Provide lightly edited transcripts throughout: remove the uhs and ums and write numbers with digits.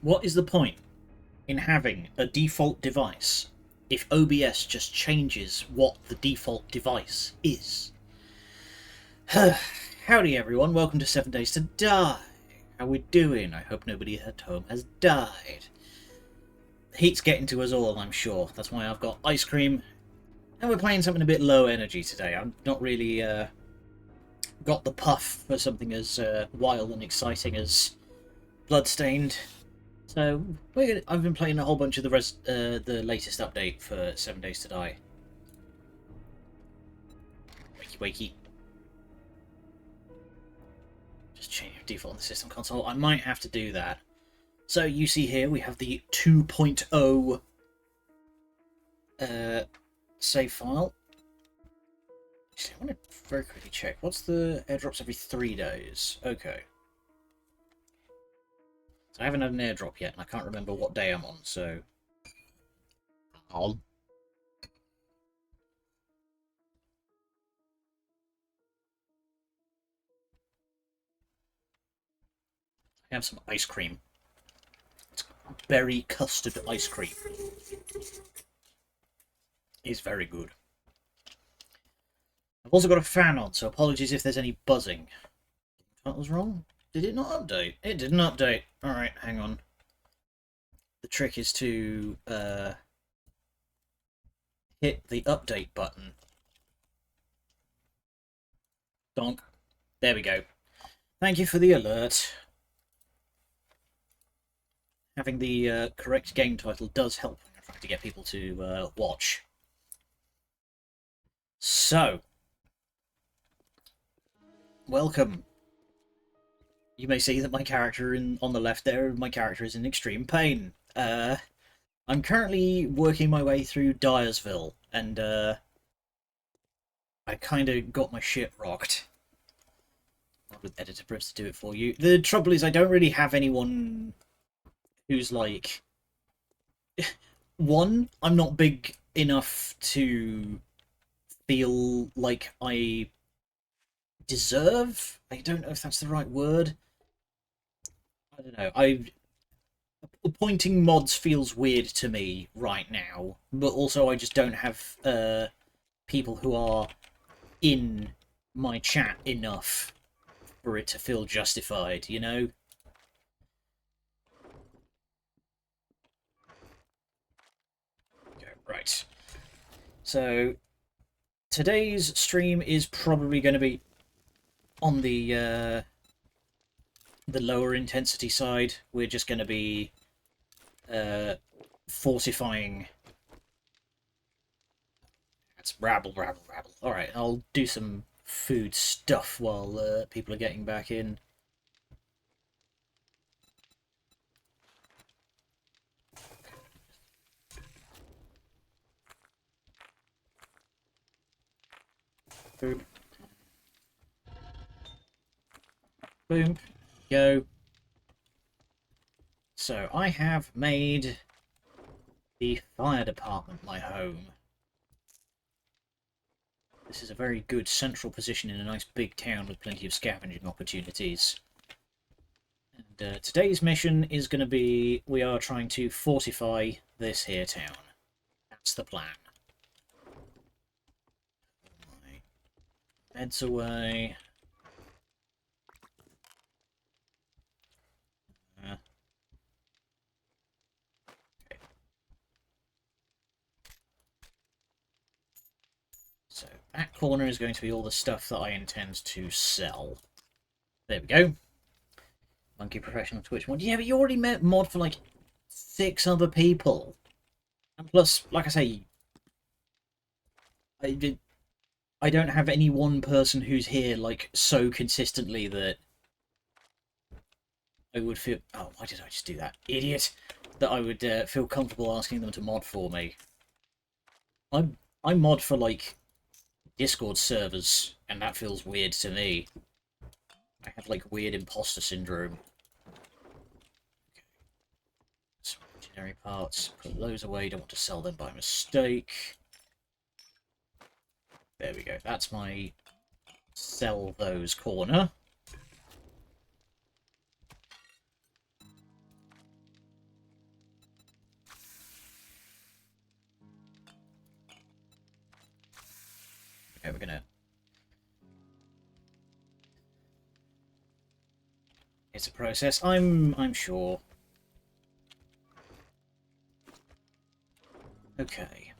What is the point in having a default device if OBS just changes what the default device is? Howdy everyone, welcome to 7 Days to Die. How we doing? I hope nobody at home has died. The heat's getting to us all, I'm sure. That's why I've got ice cream. And we're playing something a bit low energy today. I'm not really got the puff for something as wild and exciting as Bloodstained. So I've been playing a whole bunch of the latest update for 7 Days to Die. Wakey wakey. Just change default on the system console. I might have to do that. So you see here we have the 2.0 save file. Actually, I want to very quickly check. What's the airdrops every 3 days? Okay. So I haven't had an airdrop yet, and I can't remember what day I'm on, so... I have some ice cream. It's berry custard ice cream. It's very good. I've also got a fan on, so apologies if there's any buzzing. What was wrong? Did it not update? It didn't update. Alright, hang on. The trick is to hit the update button. Donk. There we go. Thank you for the alert. Having the correct game title does help when you're trying to get people to watch. So, welcome. You may see that my character on the left there, my character is in extreme pain. I'm currently working my way through Dyersville, and I kind of got my shit rocked. With Editor Brits to do it for you. The trouble is I don't really have anyone who's like... One, I'm not big enough to feel like I deserve? I don't know if that's the right word. I don't know. Appointing mods feels weird to me right now, but also I just don't have people who are in my chat enough for it to feel justified, you know? Okay, right. So today's stream is probably going to be on the lower intensity side. We're just going to be fortifying. That's rabble, rabble, rabble. Alright, I'll do some food stuff while people are getting back in. Boom. Boom. Go. So, I have made the fire department my home. This is a very good central position in a nice big town with plenty of scavenging opportunities. And today's mission is going to be, we are trying to fortify this here town. That's the plan. Meds away. Okay. So that corner is going to be all the stuff that I intend to sell. There we go. Monkey Professional Twitch mod. Yeah, but you already met mod for like 6 other people. And plus, like I say, I don't have any one person who's here like so consistently that I would feel... Oh, why did I just do that? Idiot! That I would feel comfortable asking them to mod for me. I mod for like Discord servers, and that feels weird to me. I have like weird imposter syndrome. Okay. Some generic parts. Put those away. Don't want to sell them by mistake. There we go. That's my sell those corner. Okay, we're gonna... It's a process, I'm sure. Okay.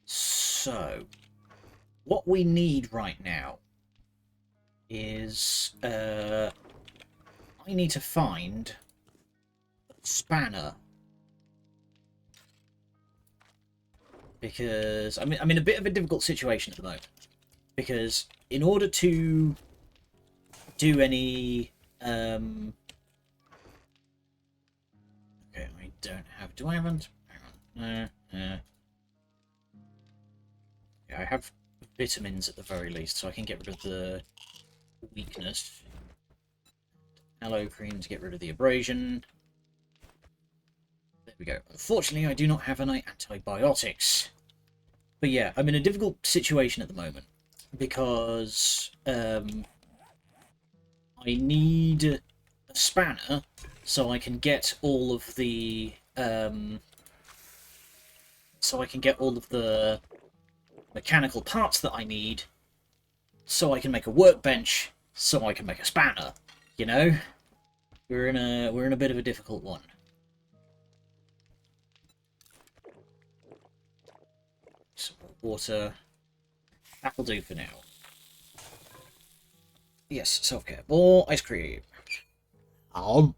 So, what we need right now is I need to find a spanner, because I'm in a bit of a difficult situation at the moment, because in order to do any okay, I don't have, do I have, hang on, no. Yeah, I have vitamins at the very least, so I can get rid of the weakness. Aloe cream to get rid of the abrasion. There we go. Unfortunately, I do not have any antibiotics. But yeah, I'm in a difficult situation at the moment because I need a spanner so I can get all of the mechanical parts that I need, so I can make a workbench, so I can make a spanner. You know, we're in a bit of a difficult one. Some more water. That'll do for now. Yes, self-care. More ice cream. Nom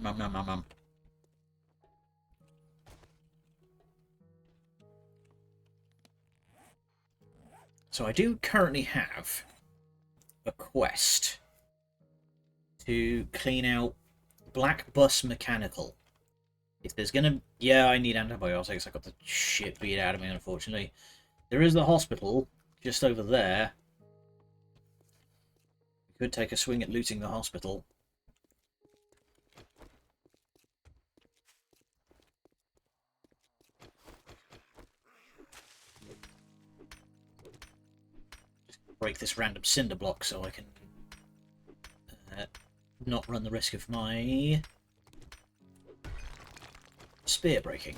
nom nom nom nom. So I do currently have a quest to clean out Black Bus Mechanical. If there's gonna... Yeah, I need antibiotics. I got the shit beat out of me, unfortunately. There is the hospital just over there. We could take a swing at looting the hospital. Just break this random cinder block so I can not run the risk of my spear breaking.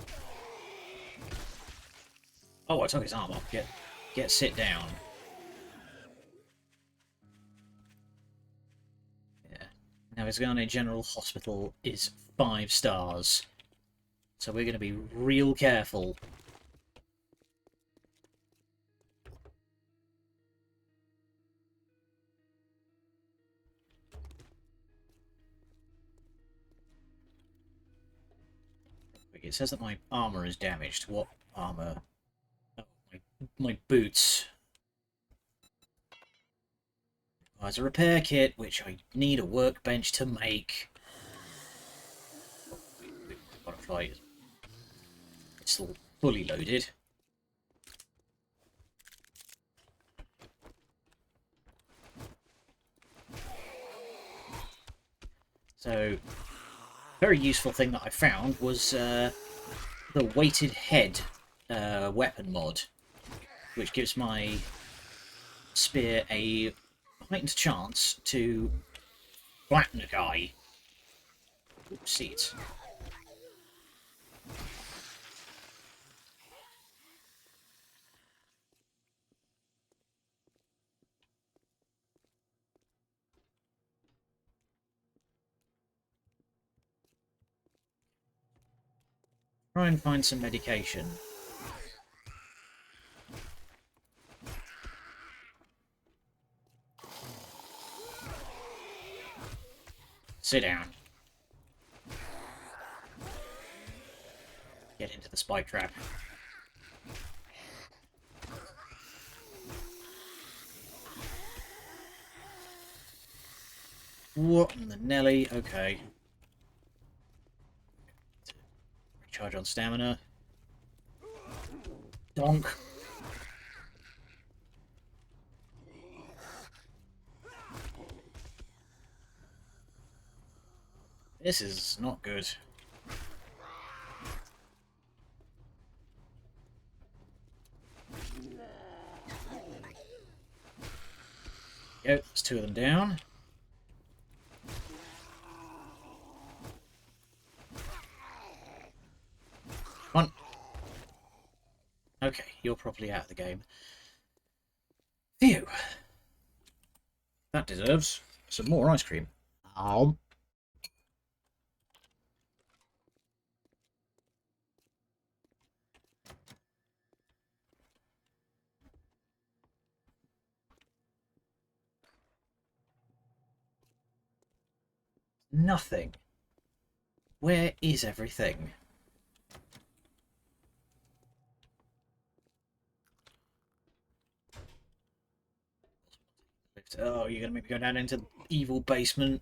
Oh, I took his arm off. Sit down. Yeah. Now, Isgane General Hospital is 5 stars. So we're going to be real careful. It says that my armor is damaged. What armor? Oh, my boots. There's a repair kit, which I need a workbench to make. Butterfly. It's all fully loaded. So, very useful thing that I found was the weighted head weapon mod, which gives my spear a heightened chance to flatten a guy. Oopsies. Try and find some medication. Sit down. Get into the spike trap. What in the Nelly? Okay. Recharge on stamina. Donk. This is not good. Yep, there's 2 of them down. Come on. Okay, you're properly out of the game. Phew. That deserves some more ice cream. Oh. Nothing. Where is everything? Oh, you're gonna make me go down into the evil basement.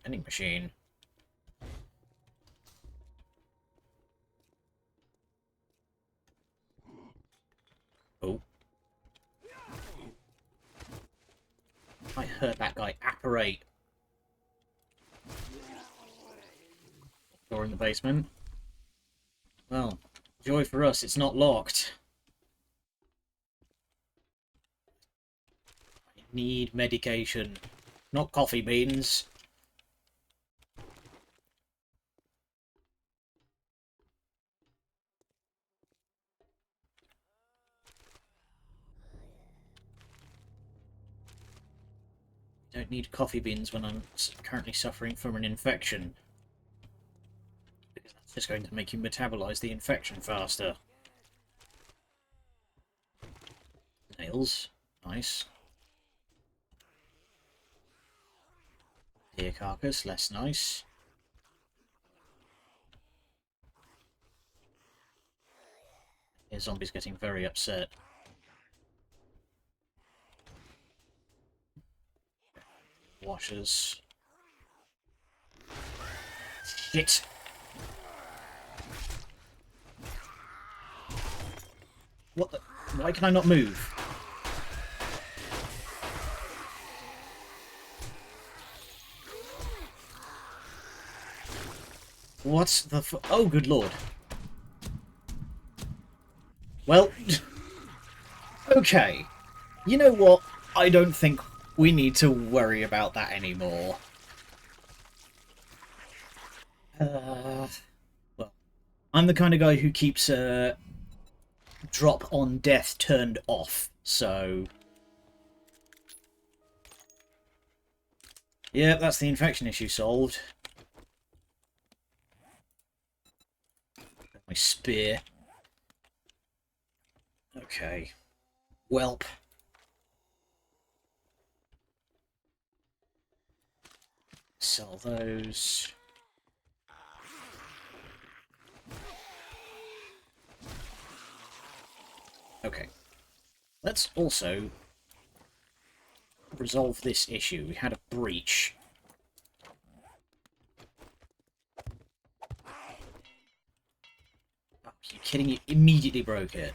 Vending machine. Oh. I heard that guy apparate. Door in the basement. Well, joy for us, it's not locked. I need medication. Not coffee beans. Don't need coffee beans when I'm currently suffering from an infection. Because that's just going to make you metabolize the infection faster. Nails. Nice. Deer carcass. Less nice. Here, zombie's getting very upset. Washers. Shit! What the? Why can I not move? What the f- Oh, good lord. Well, okay. You know what? I don't think we need to worry about that anymore. Well, I'm the kind of guy who keeps drop on death turned off, so... Yeah, that's the infection issue solved. My spear. Okay. Welp. Sell those. Okay. Let's also resolve this issue. We had a breach. Oh, are you kidding me? Immediately broke it.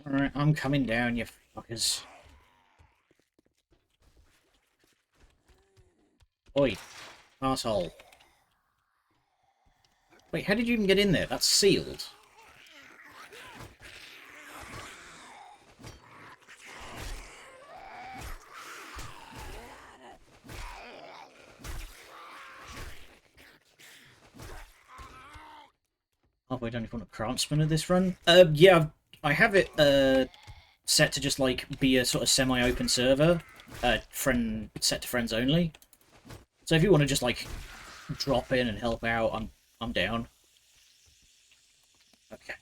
Alright, I'm coming down, you fuckers. Oi, asshole. Wait, how did you even get in there? That's sealed. Halfway done if you want a craftsman of this run. Yeah, I have it set to just like be a sort of semi-open server, friend set to friends only. So if you want to just like drop in and help out, I'm down. Okay.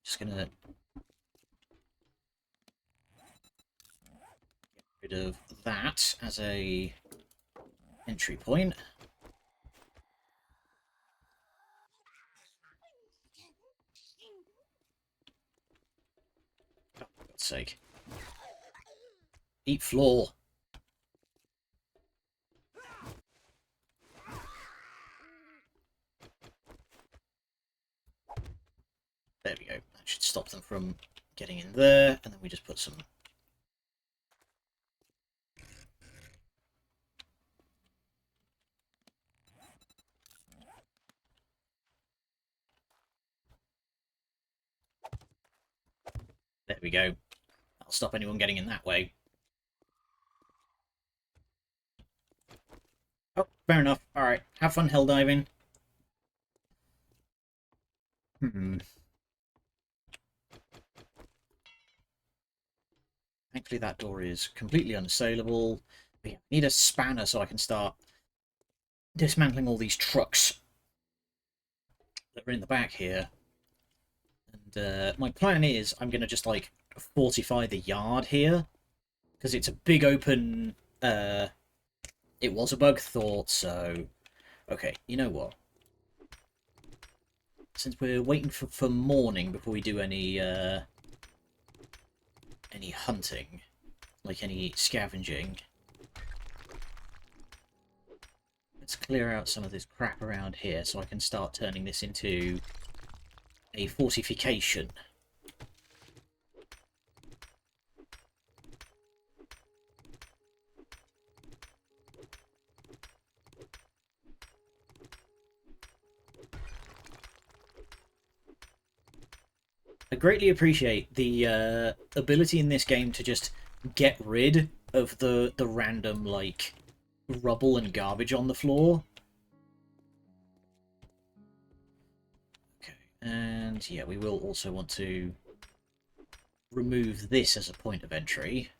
Just gonna get rid of that as a entry point. Oh, for God's sake. Eat floor. There we go. That should stop them from getting in there, and then we just put some There we go. That'll stop anyone getting in that way. Oh, fair enough. Alright, have fun hell diving. Hmm. Thankfully that door is completely unassailable. But yeah, I need a spanner so I can start dismantling all these trucks that are in the back here. And my plan is I'm going to just, like, fortify the yard here. Because it's a big open... it was a bug thought, so... Okay, you know what? Since we're waiting for morning before we do any hunting, like any scavenging, let's clear out some of this crap around here so I can start turning this into a fortification. I greatly appreciate the ability in this game to just get rid of the random, like, rubble and garbage on the floor. Okay, and yeah, we will also want to remove this as a point of entry.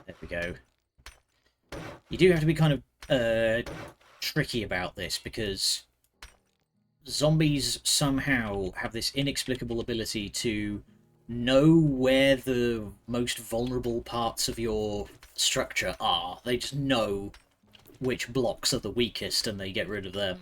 There we go. You do have to be kind of tricky about this, because zombies somehow have this inexplicable ability to know where the most vulnerable parts of your structure are. They just know which blocks are the weakest and they get rid of them.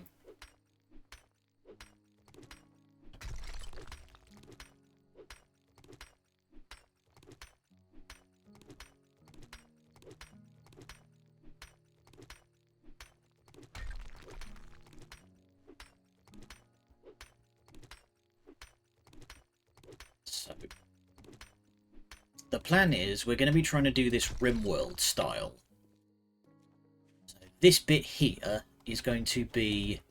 So the plan is we're going to be trying to do this RimWorld style. So this bit here is going to be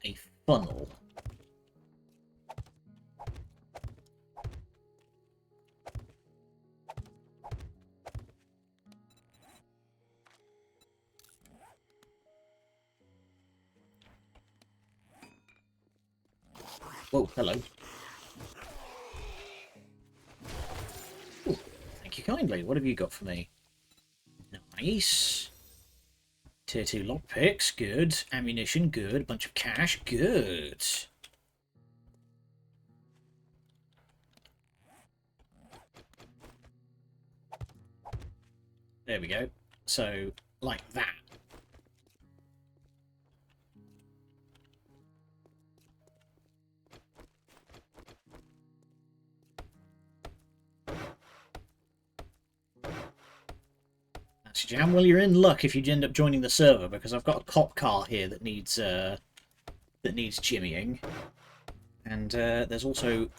a funnel. Whoa, hello. Ooh, thank you kindly. What have you got for me? Nice. Tier 2 lockpicks, good. Ammunition, good. Bunch of cash, good. There we go. So, like that. That's jam. Well, you're in luck if you end up joining the server, because I've got a cop car here that needs jimmying. And there's also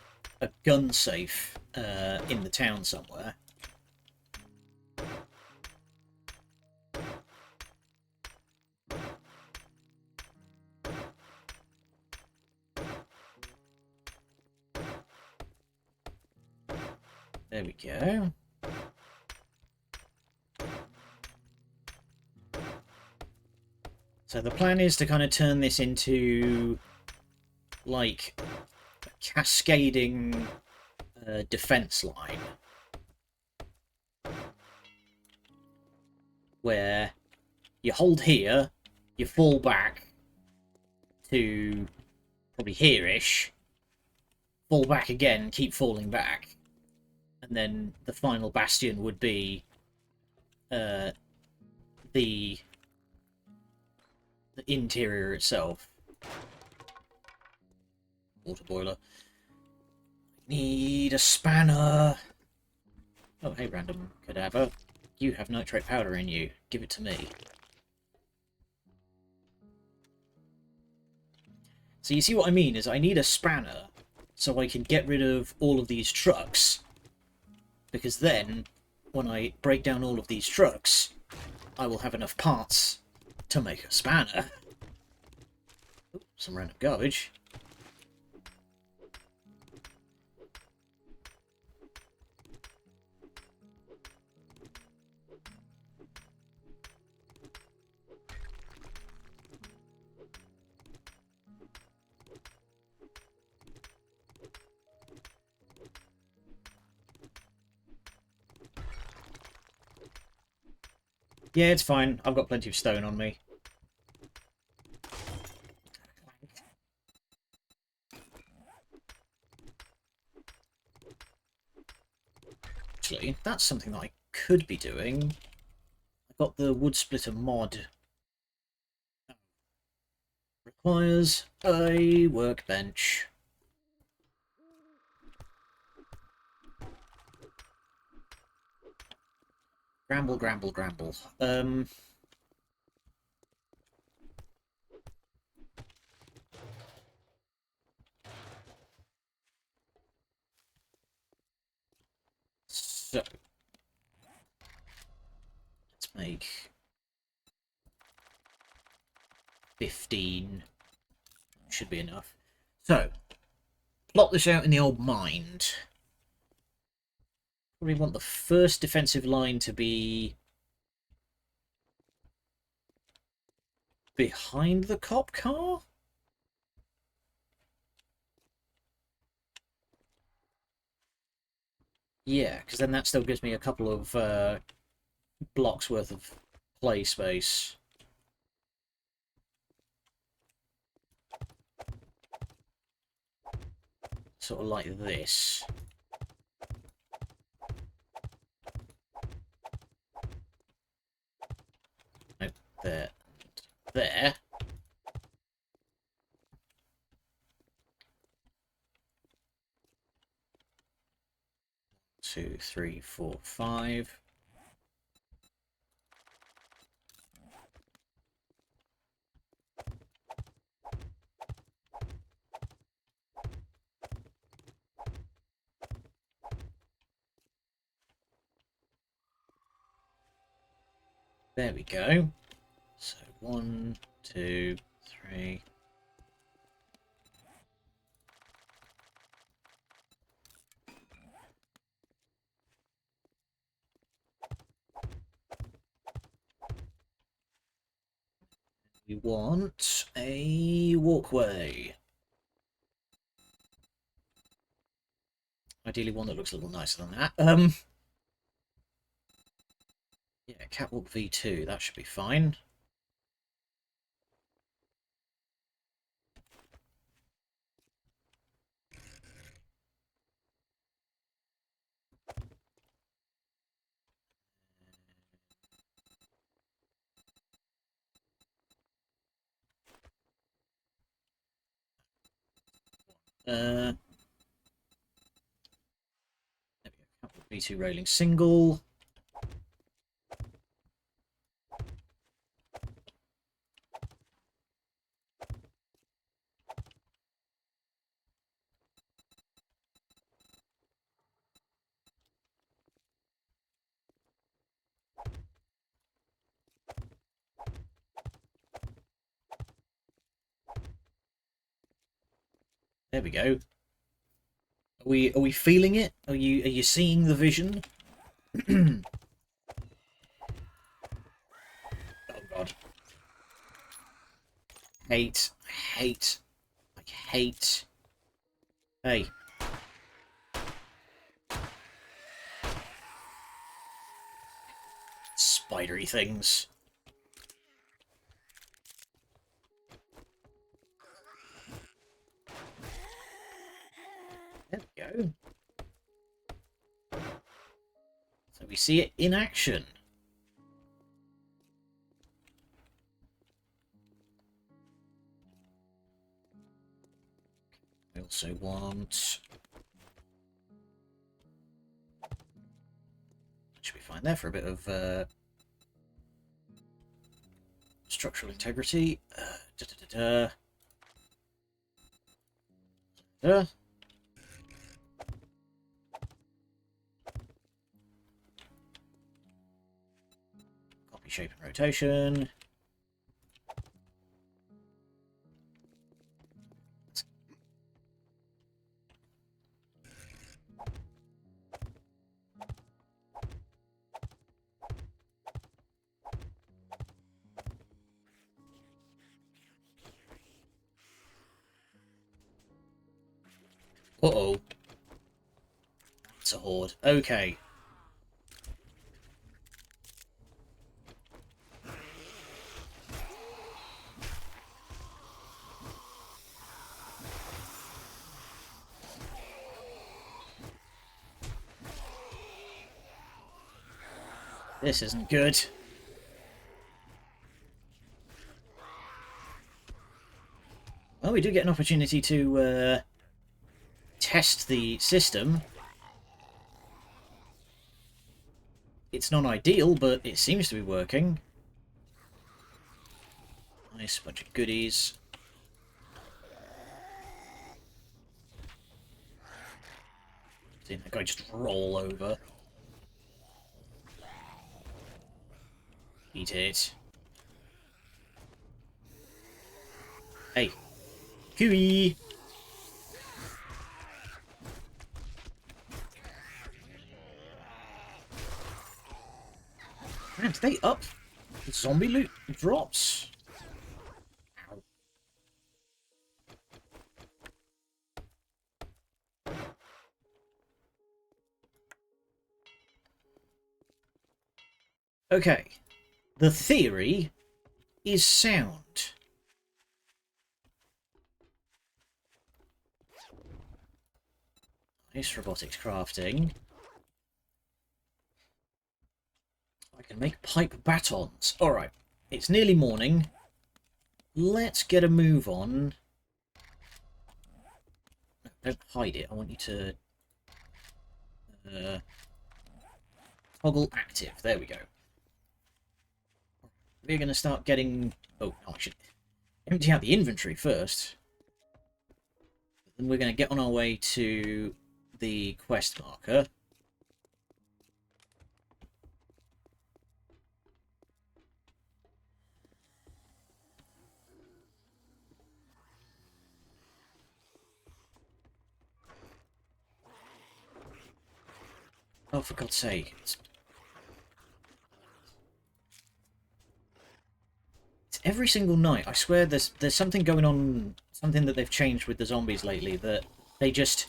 a gun safe in the town somewhere. There we go. So the plan is to kind of turn this into, like, a cascading defense line. Where you hold here, you fall back to probably here-ish, fall back again, keep falling back. And then the final bastion would be the interior itself. Water boiler. Need a spanner. Oh, hey, random cadaver. You have nitrate powder in you. Give it to me. So you see what I mean, is I need a spanner so I can get rid of all of these trucks. Because then, when I break down all of these trucks, I will have enough parts to make a spanner. Ooh, some random garbage. Yeah, it's fine. I've got plenty of stone on me. Actually, that's something that I could be doing. I got the wood splitter mod. Requires a workbench. Gramble, gramble, gramble. So, let's make 15. Should be enough. So, plot this out in the old mind. Probably want the first defensive line to be behind the cop car? Yeah, because then that still gives me a couple of blocks worth of play space. Sort of like this. Nope, there. There. Two, three, four, five. There we go. So 1, 2, 3. We want a walkway. Ideally one that looks a little nicer than that. Yeah, catwalk V2, that should be fine. There we go. Catwalk V2 railing single. There we go. Are we feeling it? Are you seeing the vision? Oh god. Hate. Hate. I hate. Hey. Spidery things. There we go. So we see it in action. We also want Should be fine there for a bit of structural integrity. Copy, shape, and rotation. Uh-oh. It's a horde. Okay. This isn't good. Well, we do get an opportunity to test the system. It's not ideal, but it seems to be working. Nice bunch of goodies. Seeing that guy just roll over. Eat it. Hey. Cooey! Man, did they up zombie loot drops? Ow. Okay. The theory is sound. Nice robotics crafting. I can make pipe batons. Alright, it's nearly morning. Let's get a move on. No, don't hide it. I want you to toggle active. There we go. We're going to start getting... Oh, no, I should empty out the inventory first. Then we're going to get on our way to the quest marker. Oh, for God's sake. It's every single night. I swear there's something going on, something that they've changed with the zombies lately, that they just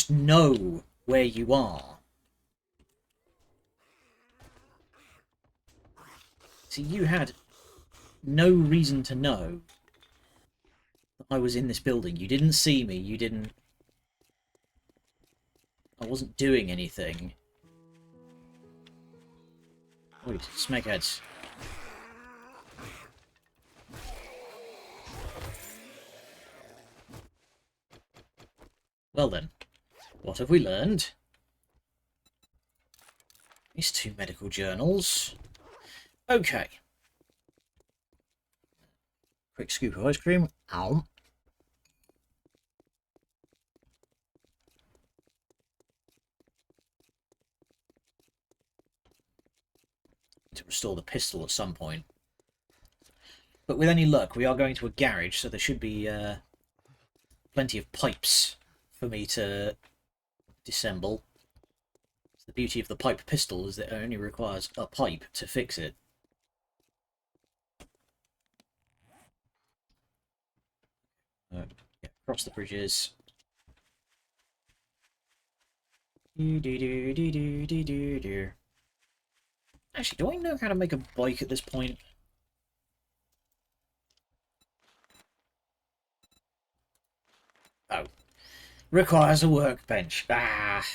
know where you are. See, you had no reason to know that I was in this building. You didn't see me. You didn't... I wasn't doing anything. Wait, snakeheads. Well then, what have we learned? These 2 medical journals. Okay. Quick scoop of ice cream. Ow. To restore the pistol at some point. But with any luck, we are going to a garage, so there should be plenty of pipes for me to disassemble. So the beauty of the pipe pistol is that it only requires a pipe to fix it. Yeah, cross the bridges. Actually, do I know how to make a bike at this point? Oh. Requires a workbench. Ah!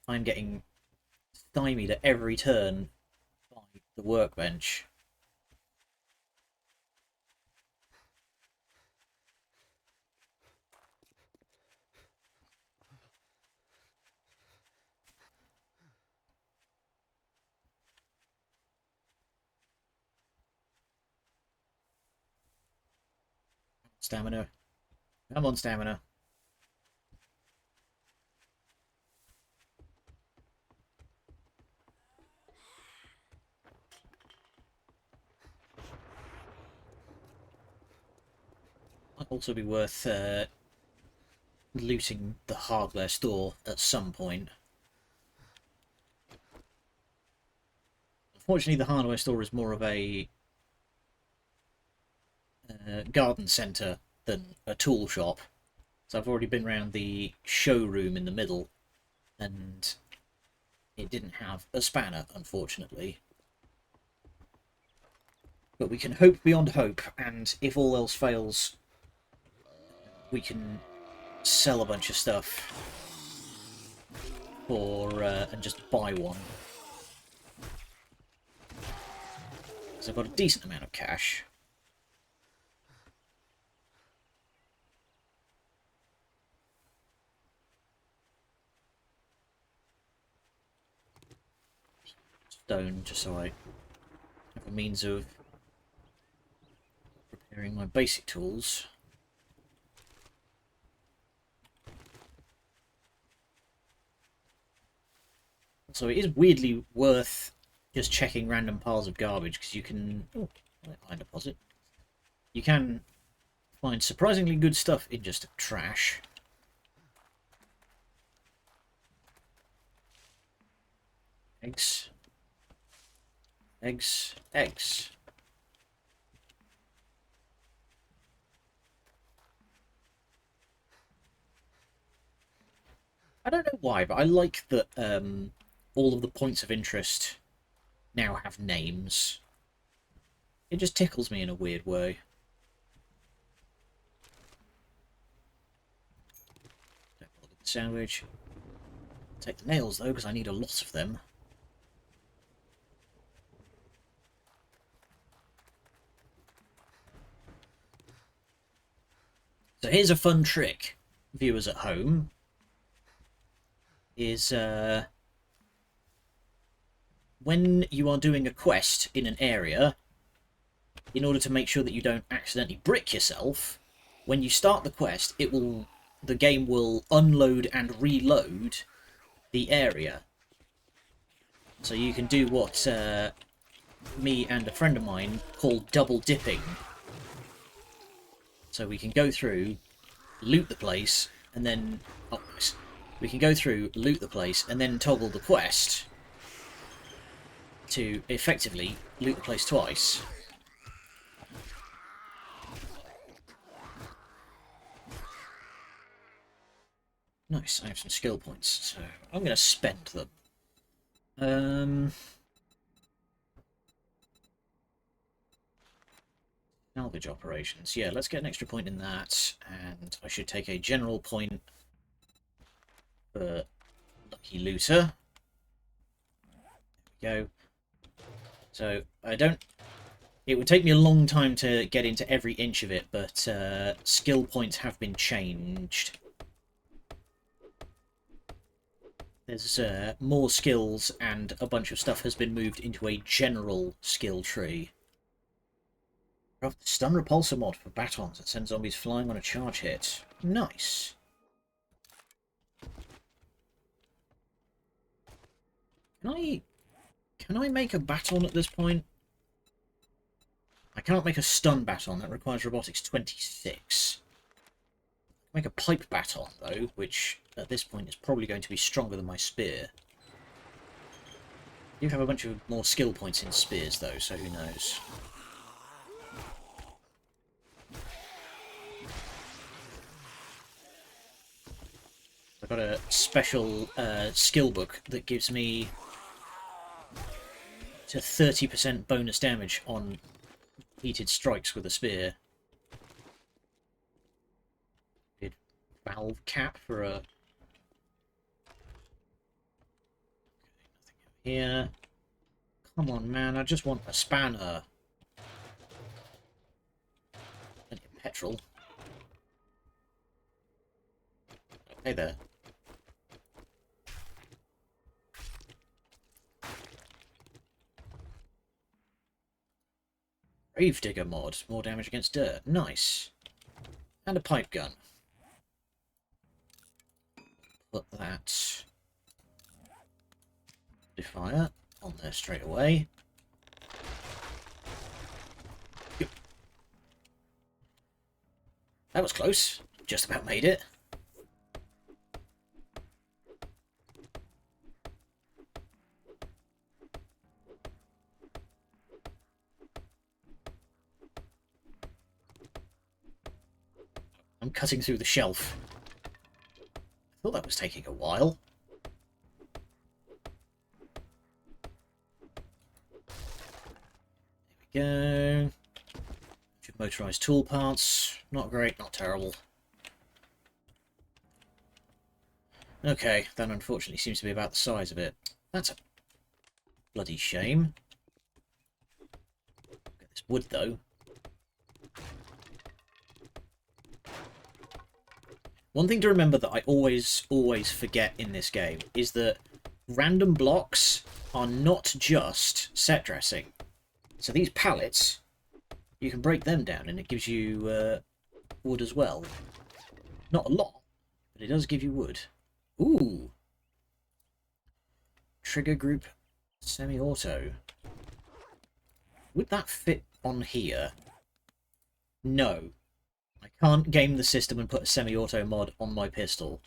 I'm getting stymied at every turn by the workbench. Stamina. Come on, stamina. Might also be worth looting the hardware store at some point. Unfortunately, the hardware store is more of a garden centre than a tool shop. So I've already been around the showroom in the middle, and it didn't have a spanner, unfortunately. But we can hope beyond hope, and if all else fails, we can sell a bunch of stuff for and just buy one. So I've got a decent amount of cash. Stone, just so I have a means of preparing my basic tools. So it is weirdly worth just checking random piles of garbage, because you can... Oh, iron deposit. You can find surprisingly good stuff in just trash. Eggs. Eggs. Eggs. I don't know why, but I like that all of the points of interest now have names. It just tickles me in a weird way. Sandwich. Take the nails though, because I need a lot of them. So here's a fun trick, viewers at home, is when you are doing a quest in an area, in order to make sure that you don't accidentally brick yourself, when you start the quest, the game will unload and reload the area. So you can do what me and a friend of mine call double dipping. So we can go through, loot the place, and then... Oh, nice. We can go through, loot the place, and then toggle the quest to effectively loot the place twice. Nice, I have some skill points, so I'm going to spend them. Salvage operations. Yeah, let's get an extra point in that, and I should take a general point for Lucky Looter. There we go. So, I don't... It would take me a long time to get into every inch of it, but skill points have been changed. There's more skills, and a bunch of stuff has been moved into a general skill tree. Stun repulsor mod for batons that sends zombies flying on a charge hit. Nice. Can I make a baton at this point? I cannot make a stun baton. That requires robotics 26. Make a pipe baton though, which at this point is probably going to be stronger than my spear. I do have a bunch of more skill points in spears though, so who knows. I've got a special skill book that gives me to 30% bonus damage on heated strikes with a spear. Valve cap for a... Okay, nothing over here. Come on, man, I just want a spanner. Plenty of petrol. Hey there. Gravedigger mod. More damage against dirt. Nice. And a pipe gun. Put that fire on there straight away. That was close. Just about made it. I'm cutting through the shelf. I thought that was taking a while. There we go. Motorized tool parts. Not great, not terrible. Okay, that unfortunately seems to be about the size of it. That's a bloody shame. Get this wood, though. One thing to remember that I always forget in this game is that random blocks are not just set dressing. So these pallets, you can break them down and it gives you wood as well. Not a lot, but it does give you wood. Ooh! Trigger group semi-auto. Would that fit on here? No. I can't game the system and put a semi-auto mod on my pistol.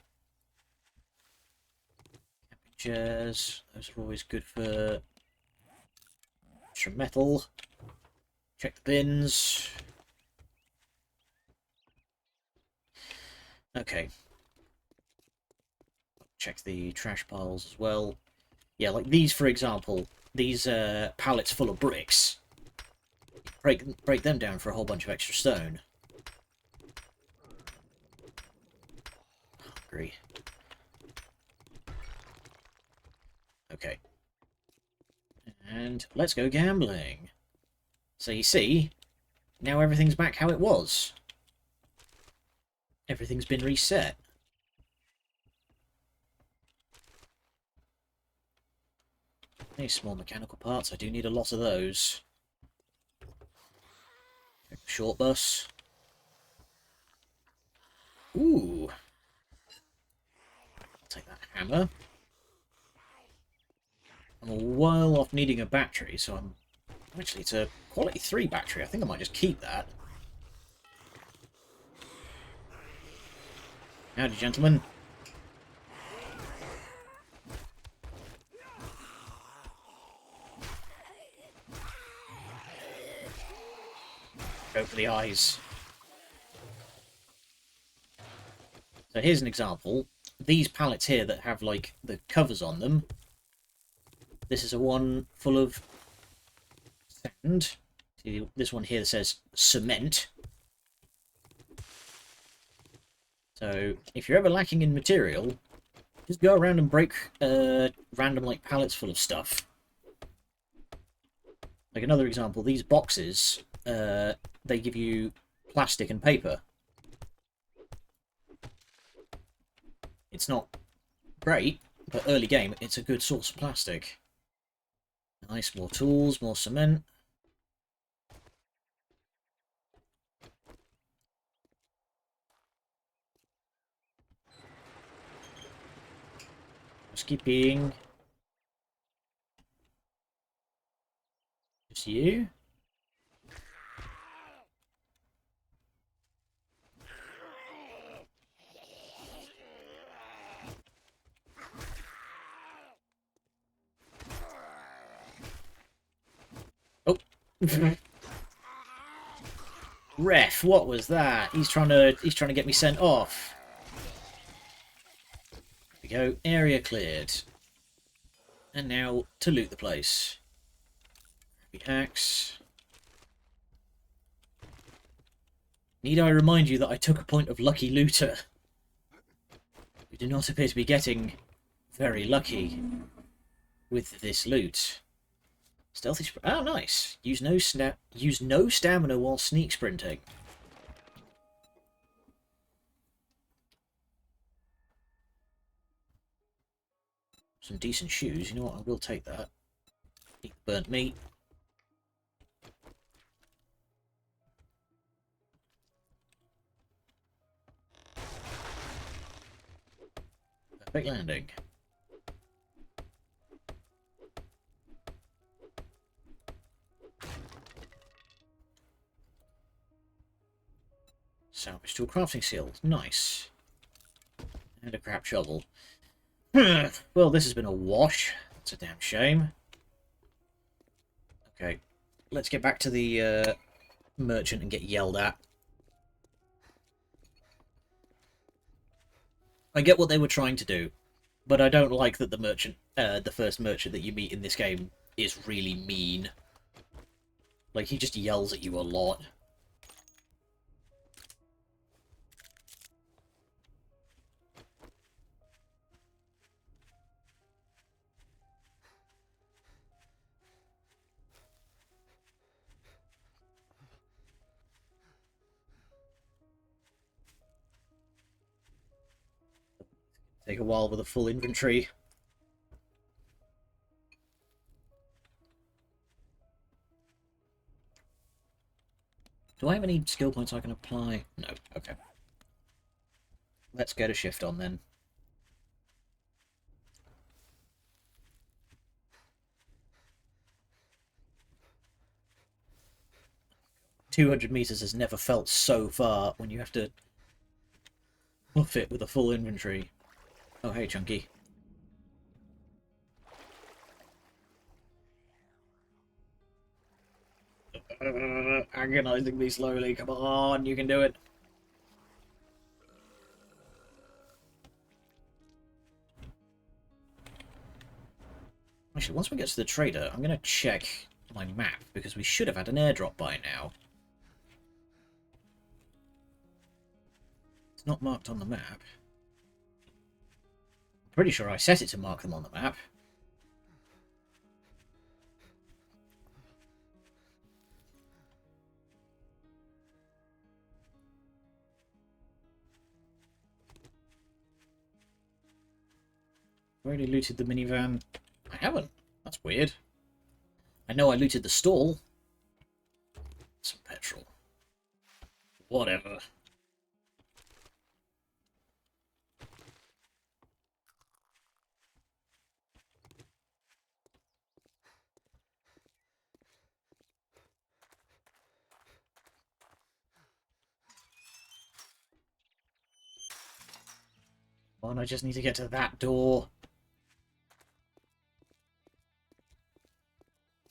Camping chairs. Those are always good for extra metal. Check the bins. Okay. Check the trash piles as well. Yeah, like these, for example. These pallets full of bricks. Break them down for a whole bunch of extra stone. Hungry. Okay. And let's go gambling. So you see, now everything's back how it was. Everything's been reset. These small mechanical parts, I do need a lot of those. Short bus. Ooh. I'll take that hammer. I'm a while off needing a battery, so I'm... Actually, it's a quality 3 battery. I think I might just keep that. Howdy, gentlemen. Go for the eyes. So here's an example. These pallets here that have, like, the covers on them. This is a one full of sand. See, this one here says cement. So, if you're ever lacking in material, just go around and break random, like, pallets full of stuff. Like another example, these boxes, they give you plastic and paper. It's not great, but early game, it's a good source of plastic. Nice, more tools, more cement. Skipping. Just you. Oh. Ref, what was that? He's trying to get me sent off. There we go. Area cleared. And now to loot the place. Axe. Need I remind you that I took a point of lucky looter? We do not appear to be getting very lucky with this loot. Stealthy oh, nice. Use no stamina while sneak sprinting. Some decent shoes. You know what? I will take that. Eat the burnt meat. Perfect landing. Salvage tool crafting seal. Nice. And a crap shovel. Well, this has been a wash. That's a damn shame. Okay. Let's get back to the merchant and get yelled at. I get what they were trying to do, but I don't like that the merchant, the first merchant that you meet in this game is really mean. Like, he just yells at you a lot. Take a while with a full inventory. Do I have any skill points I can apply? No. Okay. Let's get a shift on then. 200 meters has never felt so far when you have to buff it with a full inventory. Oh, hey, Chunky. Agonizing me slowly. Come on, you can do it. Actually, once we get to the trader, I'm going to check my map, because we should have had an airdrop by now. It's not marked on the map. Pretty sure I set it to mark them on the map. Already looted the minivan. I haven't. That's weird. I know I looted the stall. Some petrol. Whatever. Come on, I just need to get to that door.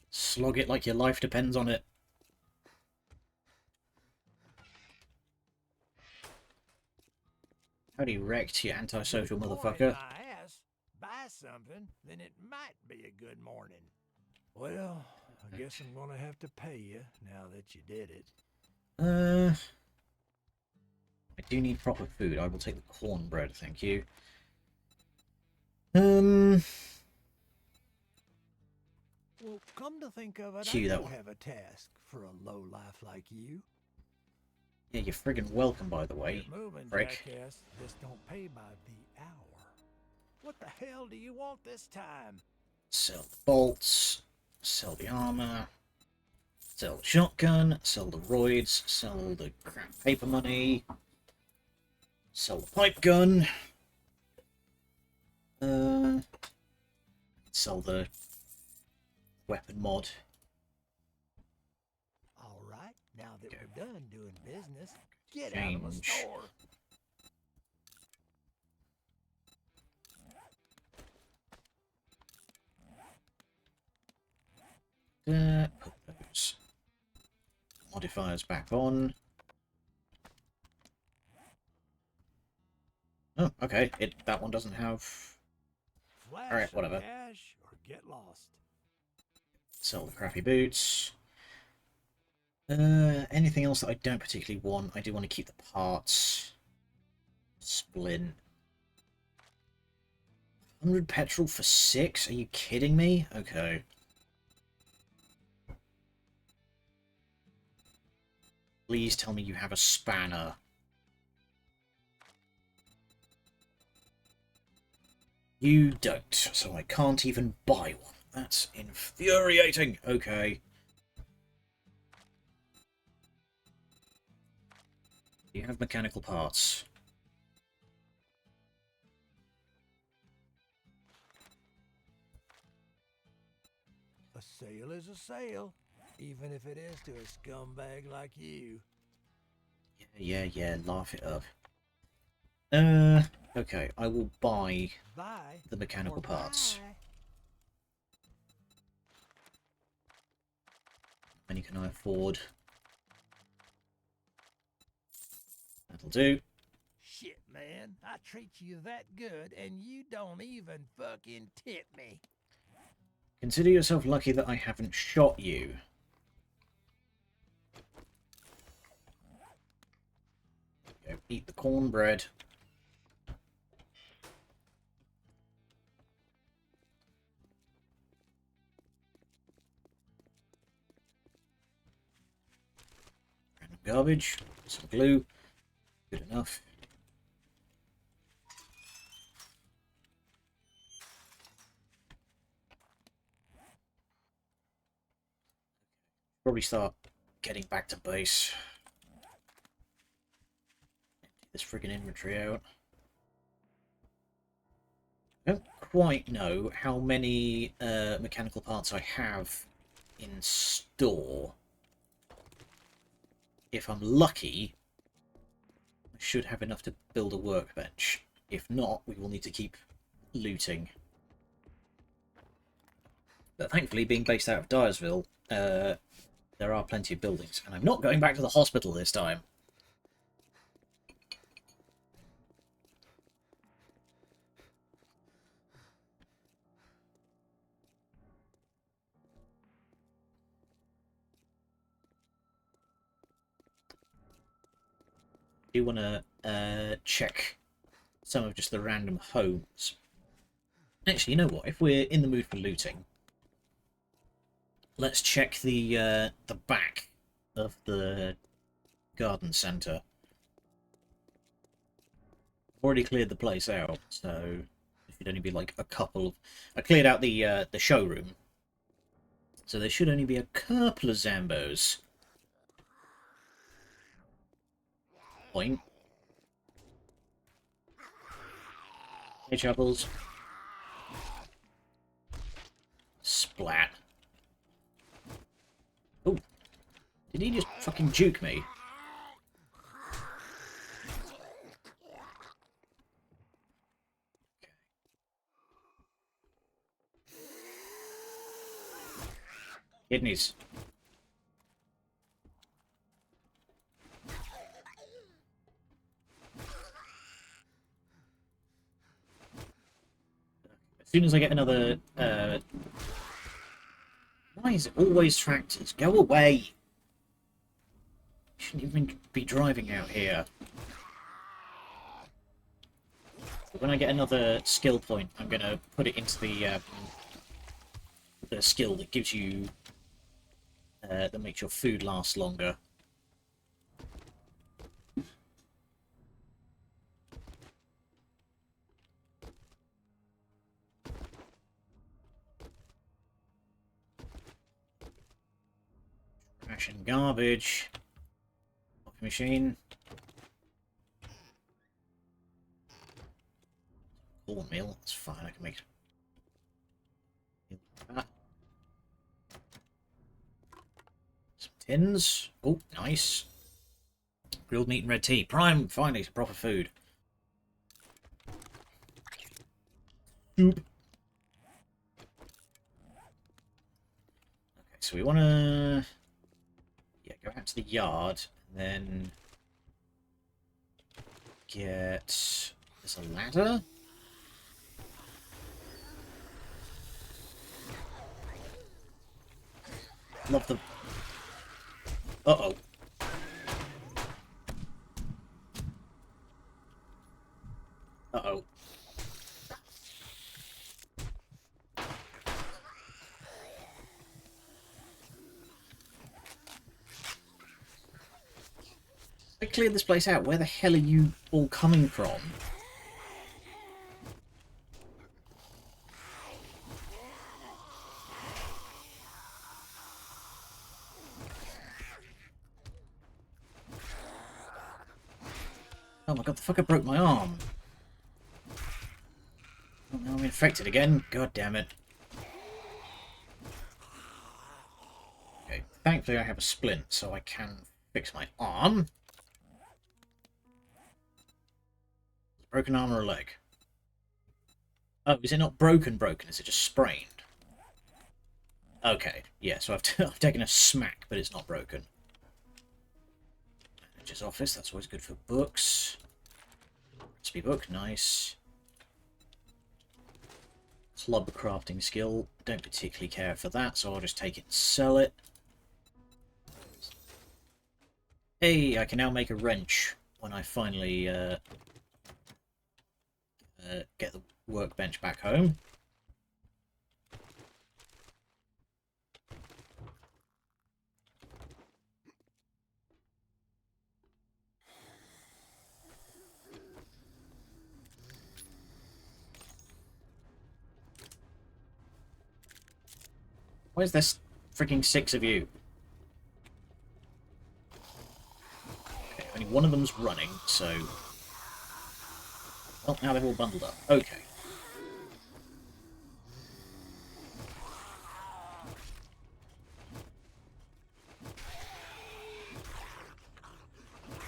Slog it like your life depends on it. Howdy wrecked, you antisocial motherfucker. If I ask, buy something, then it might be a good morning. Well, I guess I'm gonna have to pay you now that you did it. I do need proper food. I will take the cornbread, thank you. Well, come to think of it, Cue I that do one. have a task for a lowlife like you. Yeah, you're friggin' welcome, by the way. Get moving, Frick. jackass. This don't pay by the hour. What the hell do you want this time? Sell the bolts. Sell the armor. Sell the shotgun. Sell the roids. Sell the crap paper money. Sell the pipe gun. Sell the weapon mod. All right, now that we're done doing business, get Change. out of the store. Put those modifiers back on. Oh, okay. That one doesn't have. Flash Alright, whatever. cash or get lost. Sell the crappy boots. Anything else that I don't particularly want? I do want to keep the parts. Splint. 100 petrol for 6? Are you kidding me? Okay. Please tell me you have a spanner. You don't, so I can't even buy one. That's infuriating. Okay. You have mechanical parts. A sale is a sale, even if it is to a scumbag like you. Yeah, laugh it up. Okay, I will buy Buy the mechanical or parts. buy. How many can I afford? That'll do. Shit, man, I treat you that good and you don't even fucking tip me. Consider yourself lucky that I haven't shot you. Go eat the cornbread. Random garbage. Some glue. Good enough. Probably start getting back to base. Empty this friggin' inventory out. I don't quite know how many mechanical parts I have in store. If I'm lucky, I should have enough to build a workbench. If not, we will need to keep looting. But thankfully, being based out of Dyersville, there are plenty of buildings. And I'm not going back to the hospital this time. I do want to check some of just the random homes. Actually, you know what? If we're in the mood for looting, let's check the back of the garden centre. I've already cleared the place out, so it should only be like a couple of... I cleared out the showroom, so there should only be a couple of Zambos. Point. Hey, Chuckles. Splat. Oh, did he just fucking juke me? Kidneys. As soon as I get another... Why is it always tractors? Go away! Shouldn't even be driving out here. But when I get another skill point, I'm going to put it into the skill that gives you... that makes your food last longer. Trash and garbage. Coffee machine. Cornmeal, that's fine, I can make that. Some tins. Oh, nice. Grilled meat and red tea. Prime, finally, some proper food. Soup. Okay, so we want to... Yeah, go out to the yard, and then... Get... There's a ladder? Love the... Uh-oh. Uh-oh. I cleared this place out. Where the hell are you all coming from? Oh my god, the fucker broke my arm. Oh, now I'm infected again. God damn it. Thankfully I have a splint, so I can fix my arm. Broken arm or a leg? Oh, is it not broken? Is it just sprained? Okay, yeah, so I've taken a smack, but it's not broken. Manager's office, that's always good for books. Recipe book, nice. Club crafting skill, don't particularly care for that, so I'll just take it and sell it. Hey, I can now make a wrench when I finally get the workbench back home. Where's this freaking 6 of you? Okay, only one of them's running, so... Well, now they've all bundled up. Okay.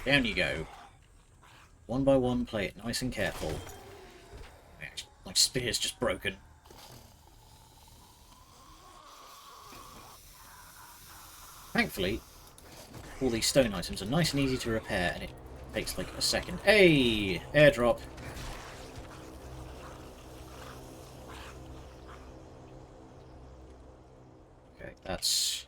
Down you go. One by one, play it nice and careful. My spear's just broken. Thankfully, all these stone items are nice and easy to repair, and it takes like a second. Hey! Airdrop! Okay, that's...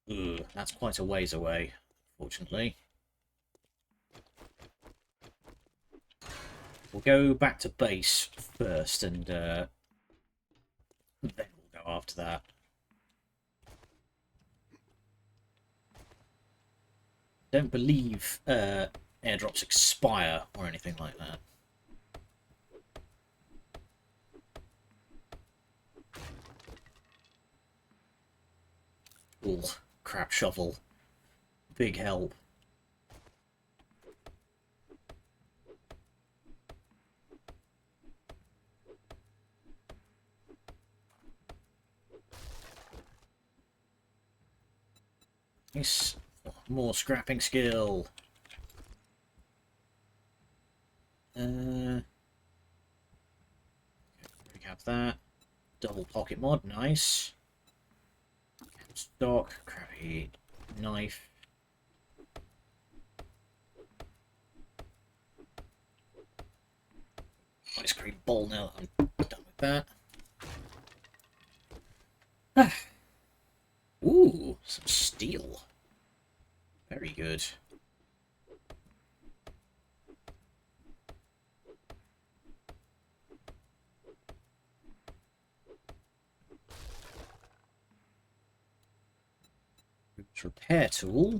Ugh, that's quite a ways away, fortunately. We'll go back to base first, and then we'll go after that. Don't believe airdrops expire or anything like that. Ooh, crap shovel. Big help. Nice. More scrapping skill. We have that. Double pocket mod, nice. Stock, crappy knife. Ice cream bowl now that I'm done with that. Ooh, some steel. Very good. Repair tool.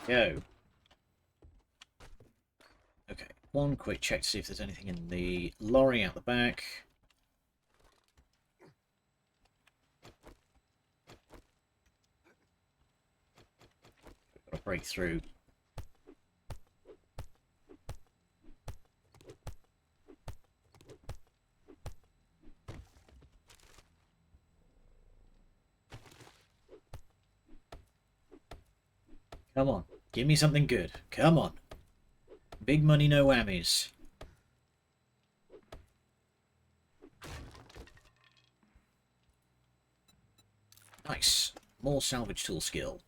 Go. Okay, one quick check to see if there's anything in the lorry out the back. Got to break through. Come on, give me something good. Come on. Big money, no whammies. Nice. More salvage tool skill.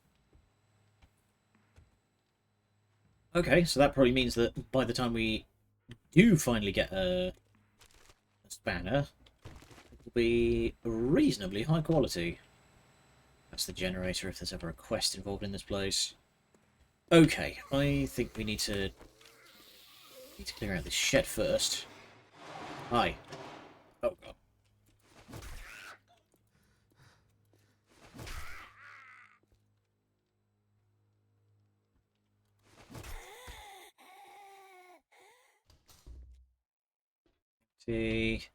Okay, so that probably means that by the time we do finally get a spanner, it will be reasonably high quality. That's the generator if there's ever a quest involved in this place. Okay, I think we need to clear out this shed first. Hi. Oh god. Empty.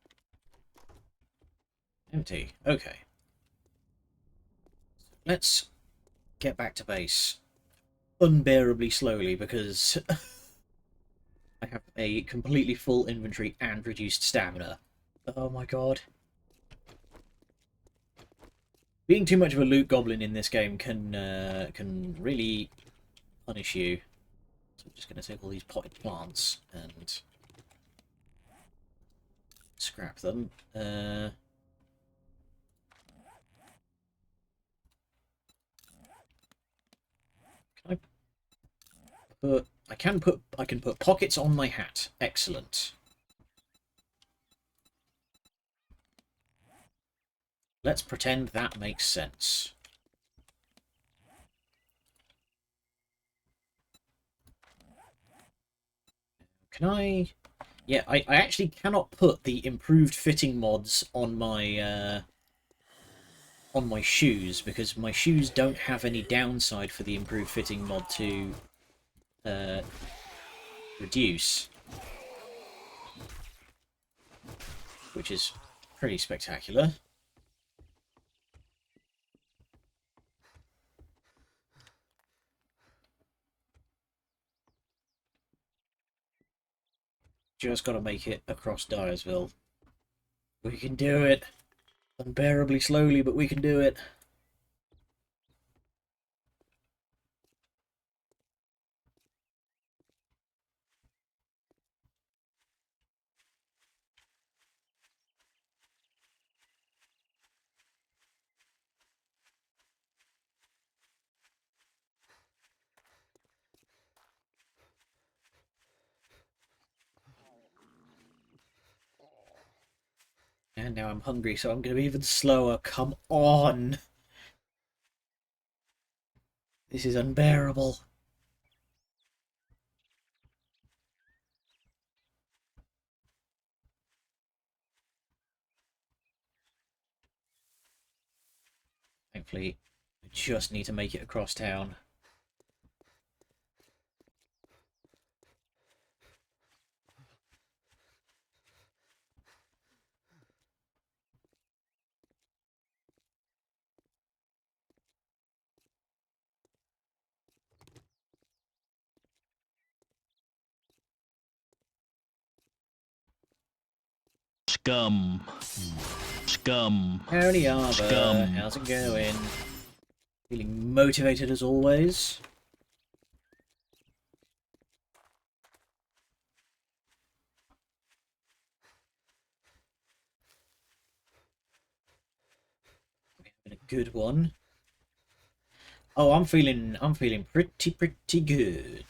Empty. Okay. Let's get back to base unbearably slowly because I have a completely full inventory and reduced stamina. Oh my god. Being too much of a loot goblin in this game can really punish you. So I'm just going to take all these potted plants and scrap them. Can I put? I can put pockets on my hat. Excellent. Let's pretend that makes sense. Can I? Yeah, I actually cannot put the improved fitting mods on my shoes because my shoes don't have any downside for the improved fitting mod to reduce, which is pretty spectacular. Just got to make it across Dyersville. We can do it. Unbearably slowly, but we can do it. And now I'm hungry, so I'm going to be even slower. Come on! This is unbearable. Thankfully, I just need to make it across town. Scum. Scum. Howdy, Arbor. Scum. How's it going? Feeling motivated as always? We're having a good one. Oh, I'm feeling pretty good.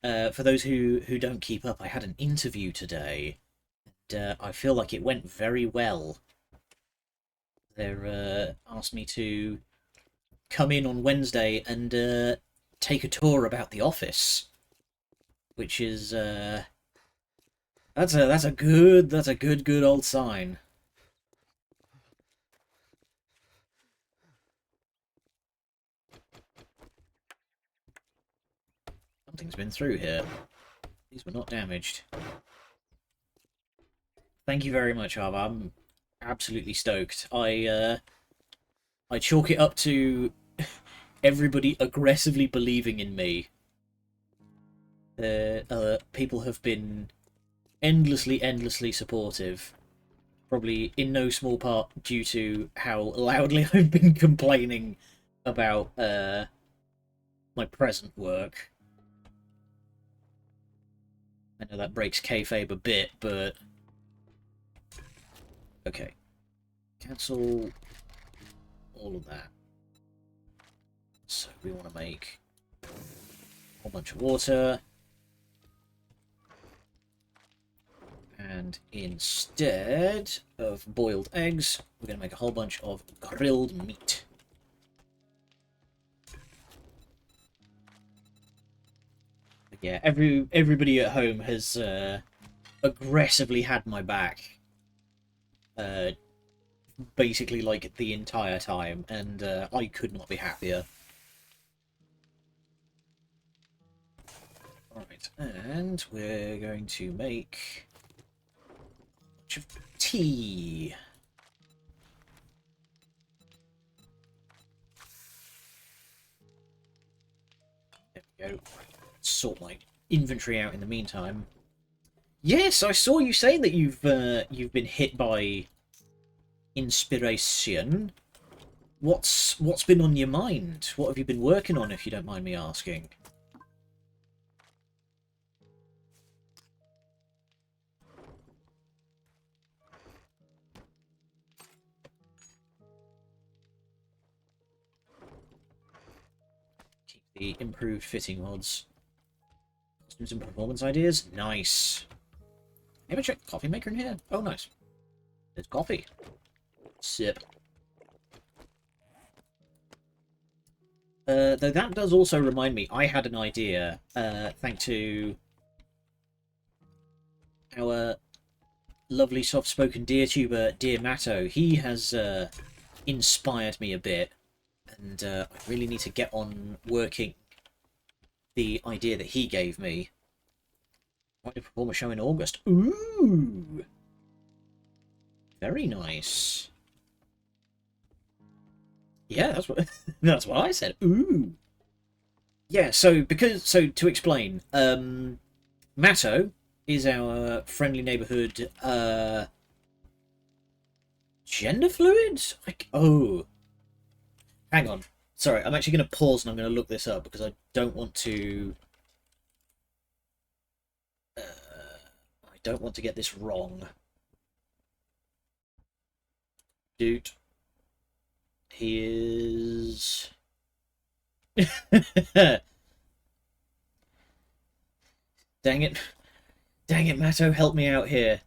For those who don't keep up, I had an interview today. And, I feel like it went very well. They asked me to come in on Wednesday and take a tour about the office, which is that's a good old sign. Something's been through here. These were not damaged. Thank you very much, Arva. I'm absolutely stoked. I chalk it up to everybody aggressively believing in me. People have been endlessly supportive. Probably in no small part due to how loudly I've been complaining about my present work. I know that breaks kayfabe a bit, but okay. Cancel all of that. So we want to make a whole bunch of water. And instead of boiled eggs, we're going to make a whole bunch of grilled meat. Yeah, everybody at home has aggressively had my back, basically like the entire time, and I could not be happier. Alright, and we're going to make a bunch of tea. There we go. Sort my inventory out in the meantime. Yes, I saw you saying that you've been hit by inspiration. What's been on your mind? What have you been working on, if you don't mind me asking? Keep the improved fitting mods. Costumes and performance ideas? Nice. Maybe check coffee maker in here? Oh, nice. There's coffee. Sip. Though that does also remind me, I had an idea, thanks to our lovely soft-spoken deer tuber, Dear Matto. He has inspired me a bit, and I really need to get on working the idea that he gave me. I want to perform a show in August. Ooh! Very nice. Yeah, that's what that's what I said. Ooh. Yeah, so to explain, Matto is our friendly neighborhood gender fluid? Like, oh. Hang on. Sorry, I'm actually going to pause and I'm going to look this up because I don't want to get this wrong. Dude. He is... Dang it. Dang it, Matto, help me out here.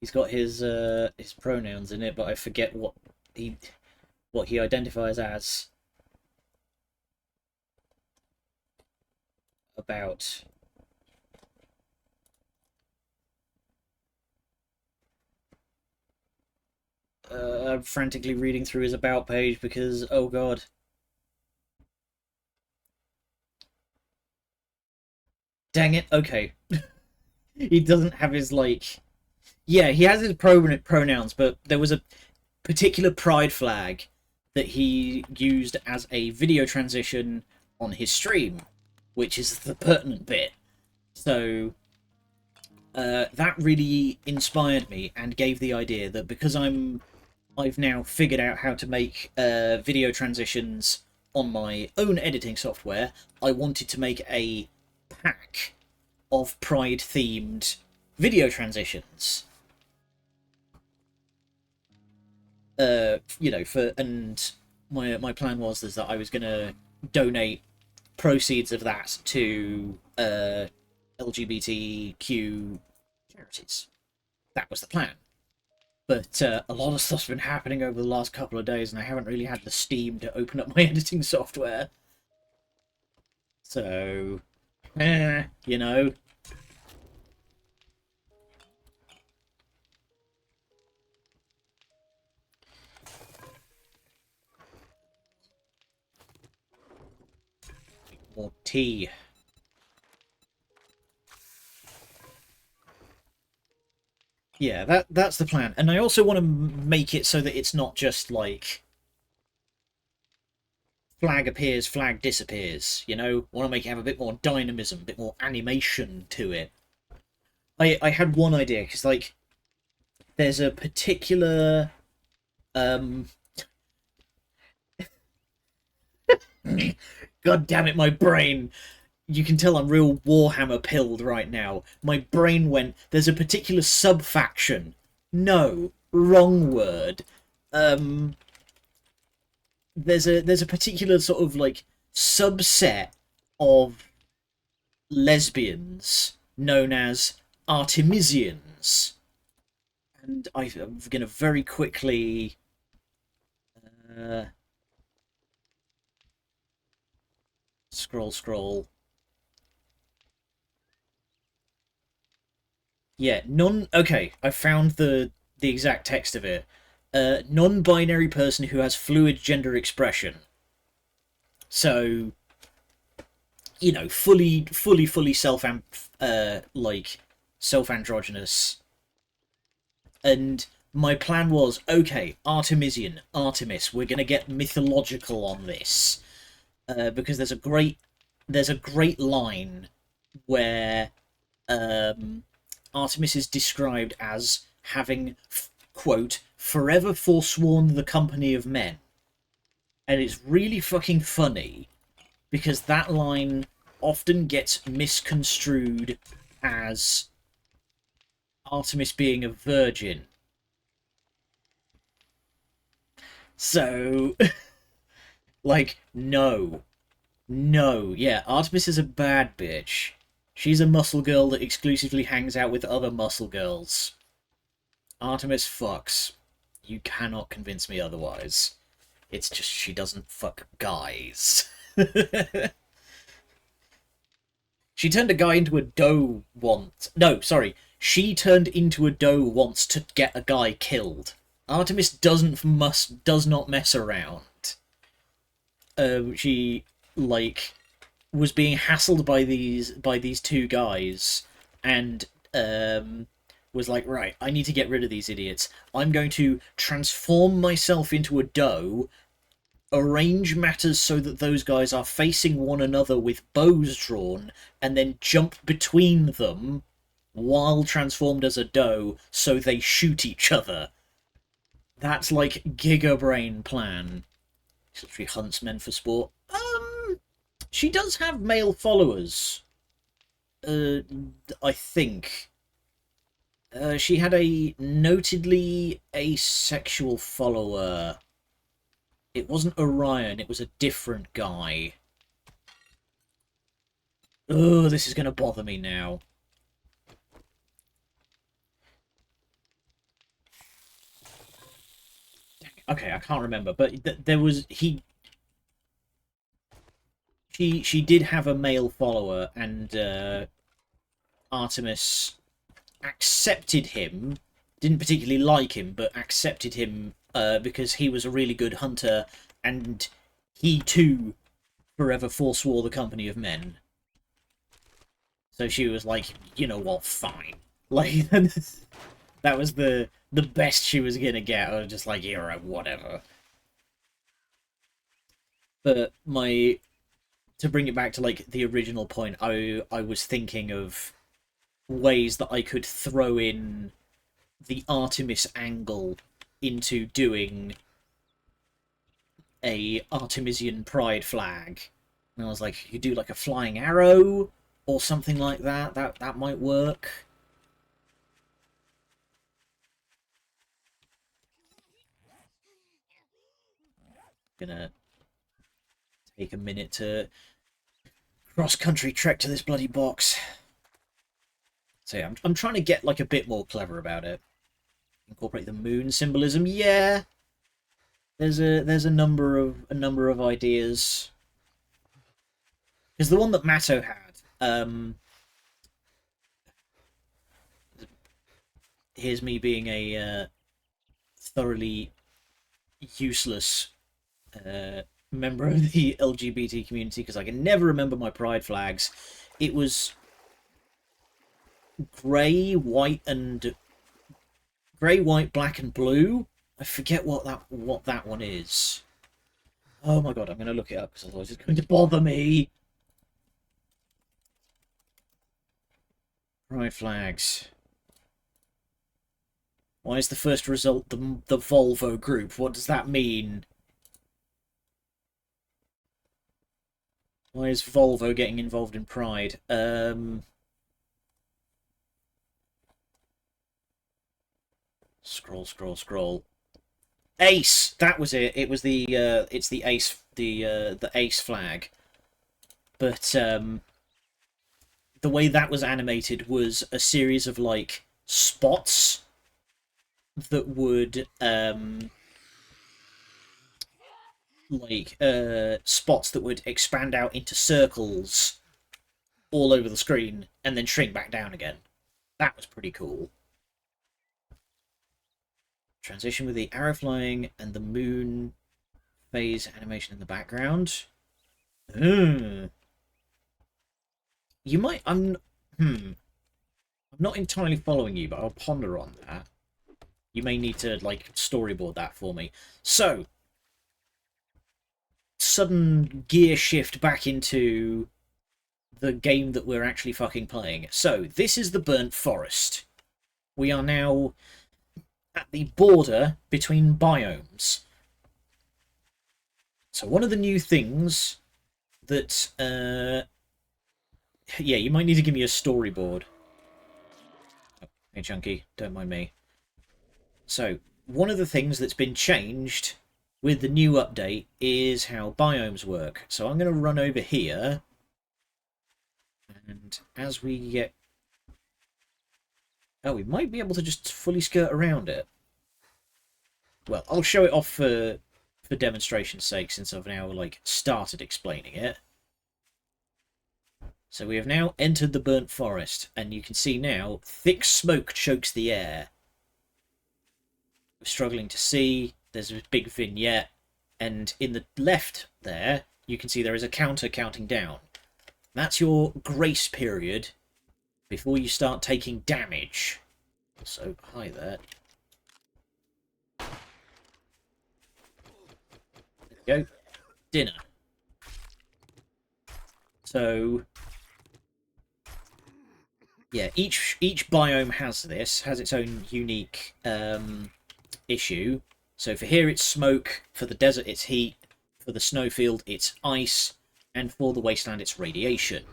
He's got his pronouns in it, but I forget what he identifies as. About... I'm frantically reading through his about page because, oh god. Dang it, okay. He doesn't have his, like... Yeah, he has his pronouns, but there was a particular pride flag that he used as a video transition on his stream, which is the pertinent bit. So... that really inspired me and gave the idea that because I've now figured out how to make video transitions on my own editing software, I wanted to make a pack of Pride-themed video transitions. You know, and my plan was that I was going to donate proceeds of that to LGBTQ charities. That was the plan. But a lot of stuff's been happening over the last couple of days, and I haven't really had the steam to open up my editing software. So, you know. More tea. Yeah, that's the plan. And I also want to make it so that it's not just like flag appears, flag disappears, you know? I want to make it have a bit more dynamism, a bit more animation to it. I had one idea, because, like, there's a particular... God damn it, my brain! You can tell I'm real Warhammer pilled right now. My brain went, there's a particular sub-faction. No, wrong word. There's a particular sort of, like, subset of lesbians known as Artemisians. And I'm going to very quickly... Scroll. Yeah, okay, I found the exact text of it. Non-binary person who has fluid gender expression. So, you know, fully self-androgynous. And my plan was, okay, Artemisian, Artemis, we're gonna get mythological on this. because there's a great line where Artemis is described as having, quote, forever forsworn the company of men. And it's really fucking funny because that line often gets misconstrued as Artemis being a virgin. So, like, no. No, yeah, Artemis is a bad bitch. She's a muscle girl that exclusively hangs out with other muscle girls. Artemis fucks. You cannot convince me otherwise. It's just she doesn't fuck guys. She turned a guy into a doe once. No, sorry. She turned into a doe once to get a guy killed. Artemis does not mess around. She like was being hassled by these two guys, and was like, right, I need to get rid of these idiots. I'm going to transform myself into a doe, arrange matters so that those guys are facing one another with bows drawn, and then jump between them while transformed as a doe so they shoot each other. That's like Giga Brain plan. She hunts men for sport. She does have male followers. I think. She had a notedly asexual follower. It wasn't Orion, it was a different guy. Oh, this is going to bother me now. Okay, I can't remember, but there was she did have a male follower, and Artemis accepted him. Didn't particularly like him, but accepted him because he was a really good hunter, and he too forever forswore the company of men. So she was like, you know what, fine. Like, that was the best she was gonna get. I was just like, yeah, right, whatever. But to bring it back to like the original point, I was thinking of ways that I could throw in the Artemis angle into doing a Artemisian pride flag. And I was like, you do like a flying arrow or something like that. That might work. Gonna take a minute to cross-country trek to this bloody box. So yeah, I'm trying to get like a bit more clever about it. Incorporate the moon symbolism. Yeah, there's a number of ideas. Because the one that Matto had, here's me being a thoroughly useless member of the LGBT community because I can never remember my pride flags. It was grey, white, black, and blue. I forget what that one is. Oh my god, I'm going to look it up because otherwise it's going to bother me. Pride flags. Why is the first result the Volvo group? What does that mean? Why is Volvo getting involved in Pride? Scroll. Ace! That was it. It was it's the Ace, the Ace flag. But the way that was animated was a series of like spots that would spots that would expand out into circles all over the screen and then shrink back down again. That was pretty cool. Transition with the arrow flying and the moon phase animation in the background. You might... I'm not entirely following you, but I'll ponder on that. You may need to, like, storyboard that for me. So, sudden gear shift back into the game that we're actually fucking playing. So, this is the Burnt Forest. We are now at the border between biomes. So one of the new things that... yeah, you might need to give me a storyboard. Oh, hey, Chunky, don't mind me. So, one of the things that's been changed with the new update is how biomes work. So I'm going to run over here. And as we get... Oh, we might be able to just fully skirt around it. Well, I'll show it off for demonstration's sake, since I've now started explaining it. So we have now entered the Burnt Forest, and you can see now thick smoke chokes the air. We're struggling to see. There's a big vignette, and in the left there, you can see there is a counter counting down. That's your grace period before you start taking damage. So, hi there. There we go. Dinner. So, yeah, each biome has its own unique issue. So for here it's smoke, for the desert it's heat, for the snowfield it's ice, and for the wasteland it's radiation.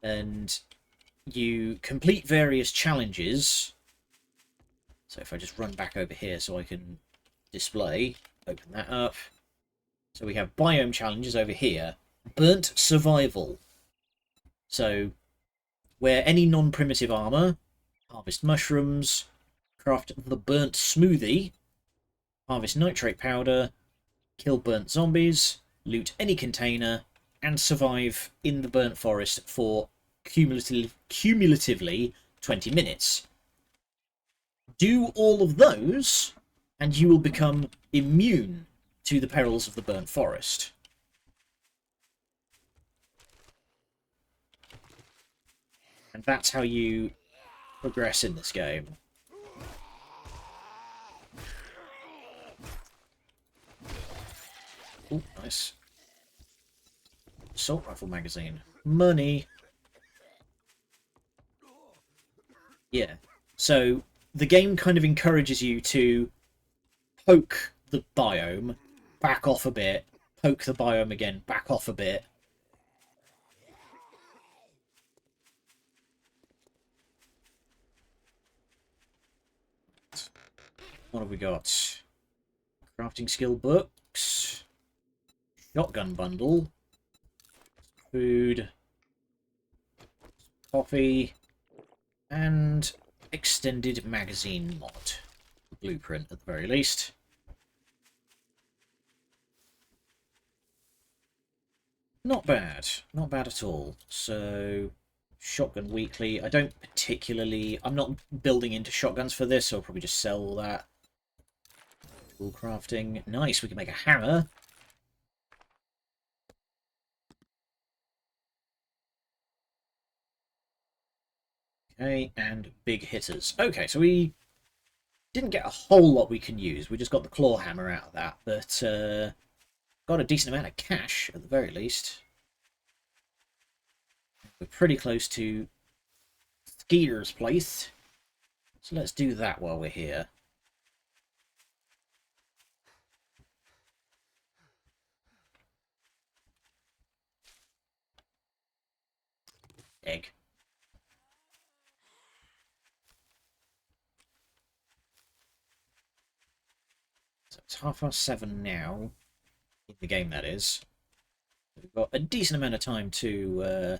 And you complete various challenges. So if I just run back over here so I can display, open that up. So we have biome challenges over here. Burnt survival. So wear any non-primitive armor, harvest mushrooms, craft the burnt smoothie, harvest nitrate powder, kill burnt zombies, loot any container, and survive in the burnt forest for cumulatively 20 minutes. Do all of those, and you will become immune to the perils of the burnt forest. And that's how you progress in this game. Oh, nice. Assault rifle magazine. Money. Yeah. So, the game kind of encourages you to poke the biome, back off a bit, poke the biome again, back off a bit. What have we got? Crafting skill books. Shotgun bundle. Food. Coffee. And extended magazine mod. Blueprint at the very least. Not bad. Not bad at all. So, shotgun weekly. I don't particularly... I'm not building into shotguns for this, so I'll probably just sell all that. Tool crafting. Nice, we can make a hammer. Okay, and big hitters. Okay, so we didn't get a whole lot we can use. We just got the claw hammer out of that, but got a decent amount of cash at the very least. We're pretty close to Skeeter's place, so let's do that while we're here. Egg. So it's 7:30 now, in the game that is. We've got a decent amount of time to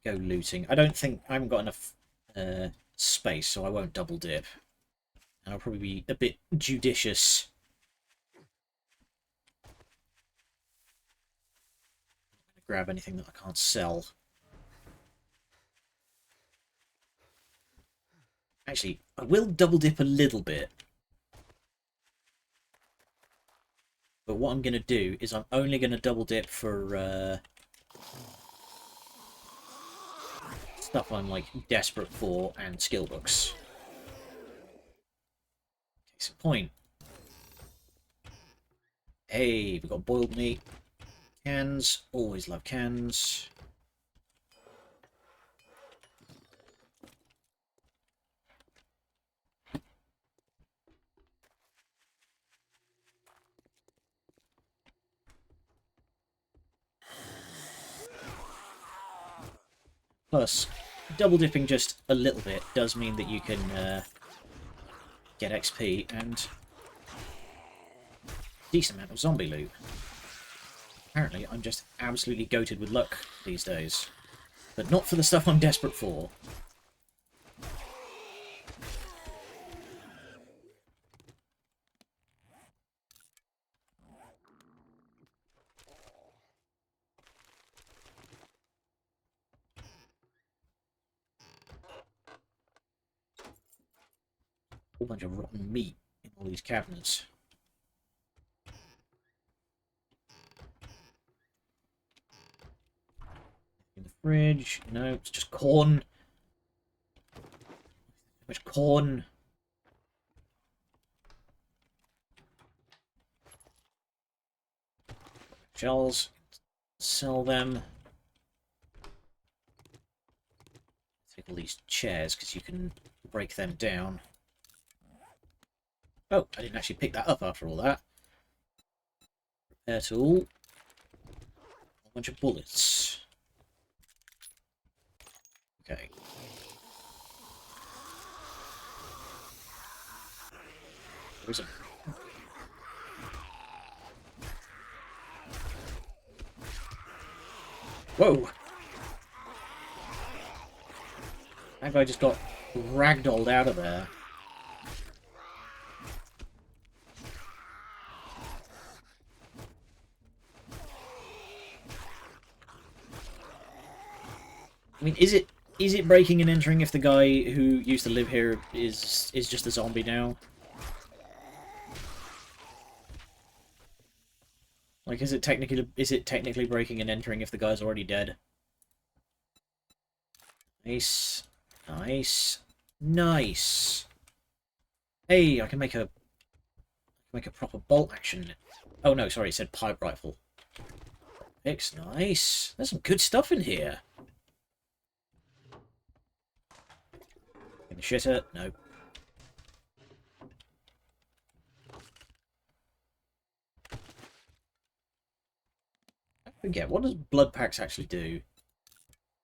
go looting. I haven't got enough space, so I won't double dip. And I'll probably be a bit judicious. Grab anything that I can't sell. Actually, I will double dip a little bit. But what I'm going to do is I'm only going to double dip for stuff I'm desperate for and skill books. Case in point, Hey, we've got boiled meat. Cans. Always love cans. Plus, double dipping just a little bit does mean that you can get XP and a decent amount of zombie loot. Apparently, I'm just absolutely goated with luck these days. But not for the stuff I'm desperate for. A whole bunch of rotten meat in all these cabinets. In the fridge. No, it's just corn. Too much corn. Shells. Sell them. Take all these chairs because you can break them down. Oh, I didn't actually pick that up after all that. Repair tool. A bunch of bullets. Okay. There is a... Whoa! That guy just got ragdolled out of there. I mean, is it breaking and entering if the guy who used to live here is just a zombie now? Like, is it technically breaking and entering if the guy's already dead? Nice, nice, nice. Hey, I can make a proper bolt action. Oh no, sorry, it said pipe rifle. Picks, nice. There's some good stuff in here. Gonna shitter? No. I forget, what does blood packs actually do?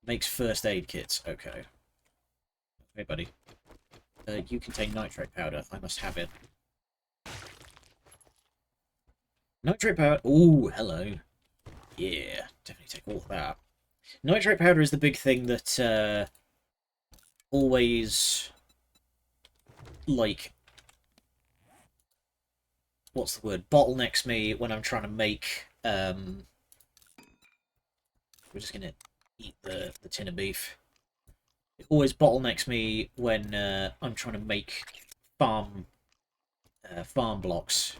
Makes first aid kits. Okay. Hey, buddy. You contain nitrate powder. I must have it. Nitrate powder. Ooh, hello. Yeah, definitely take all of that. Nitrate powder is the big thing that always, like, what's the word? Bottlenecks me when I'm trying to make. We're just gonna eat the tin of beef. It always bottlenecks me when I'm trying to make farm blocks.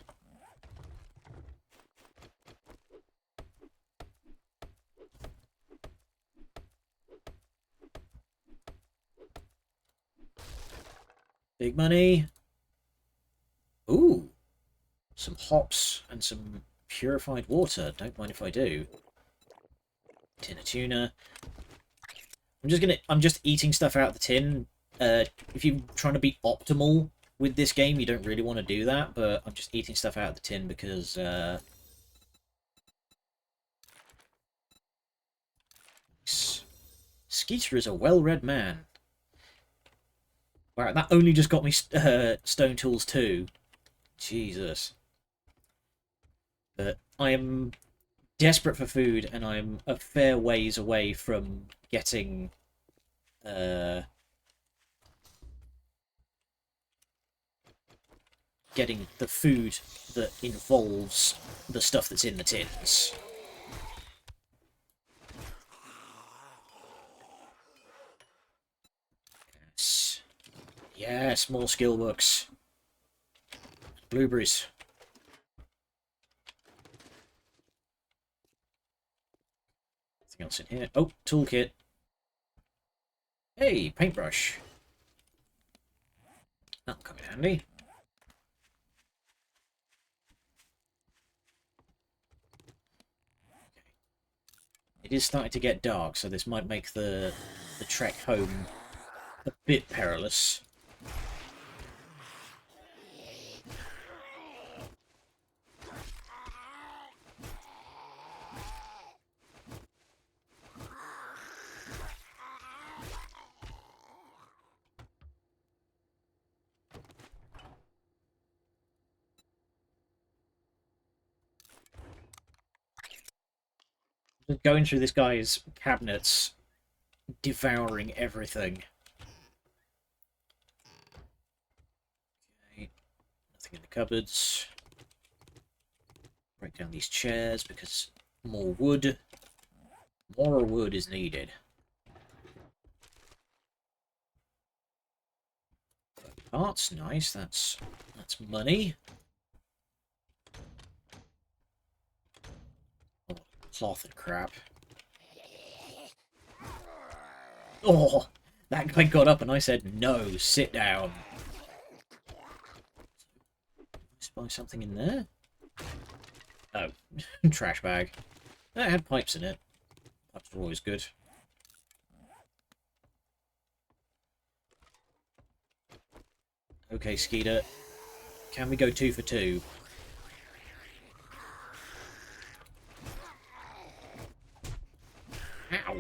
Big money. Ooh, some hops and some purified water. Don't mind if I do. Tin of tuna. I'm just eating stuff out of the tin. If you're trying to be optimal with this game, you don't really want to do that, but I'm just eating stuff out of the tin because Skeeter is a well-read man. Wow, that only just got me stone tools too. Jesus. But I am desperate for food, and I'm a fair ways away from getting getting the food that involves the stuff that's in the tins. Yes. Yes, more skill books. Blueberries. Anything else in here? Oh, toolkit. Hey, paintbrush. That'll come in handy. It is starting to get dark, so this might make the trek home a bit perilous. Just going through this guy's cabinets, devouring everything. Okay, nothing in the cupboards. Break down these chairs because more wood. More wood is needed. Parts, nice. That's money. Oh, cloth and crap. Oh, that guy got up and I said, no, sit down. Let's buy something in there. Oh, trash bag. That had pipes in it. Pipes are always good. Okay, Skeeter. Can we go 2 for 2? Ow!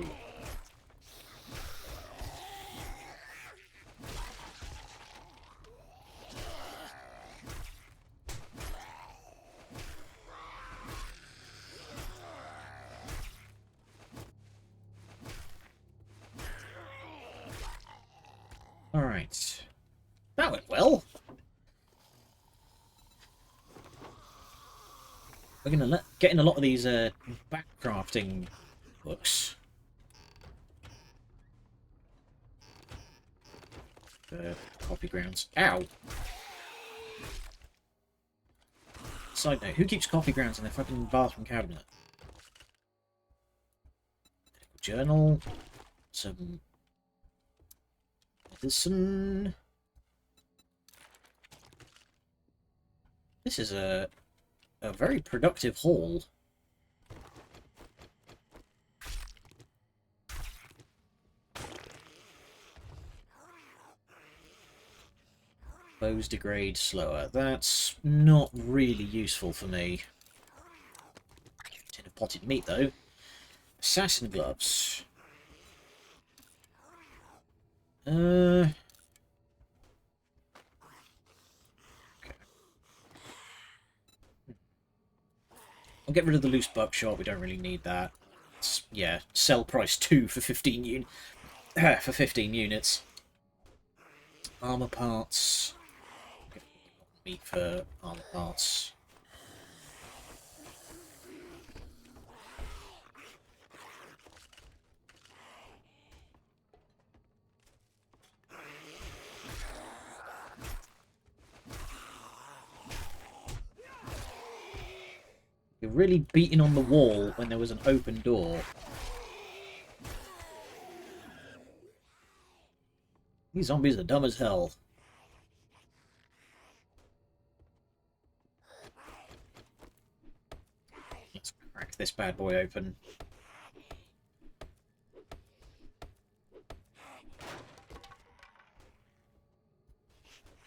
Alright. That went well. We're gonna get in a lot of these backcrafting books. Coffee grounds. Ow! Side note, who keeps coffee grounds in their fucking bathroom cabinet? Journal. Some medicine. This is a very productive haul. Bows degrade slower. That's not really useful for me. Tin of potted meat, though. Assassin gloves. Okay. I'll get rid of the loose buckshot. We don't really need that. Yeah, sell price 2 for 15 for 15 units. Armor parts. Meat for armor parts. You're really beating on the wall when there was an open door. These zombies are dumb as hell. Let's crack this bad boy open.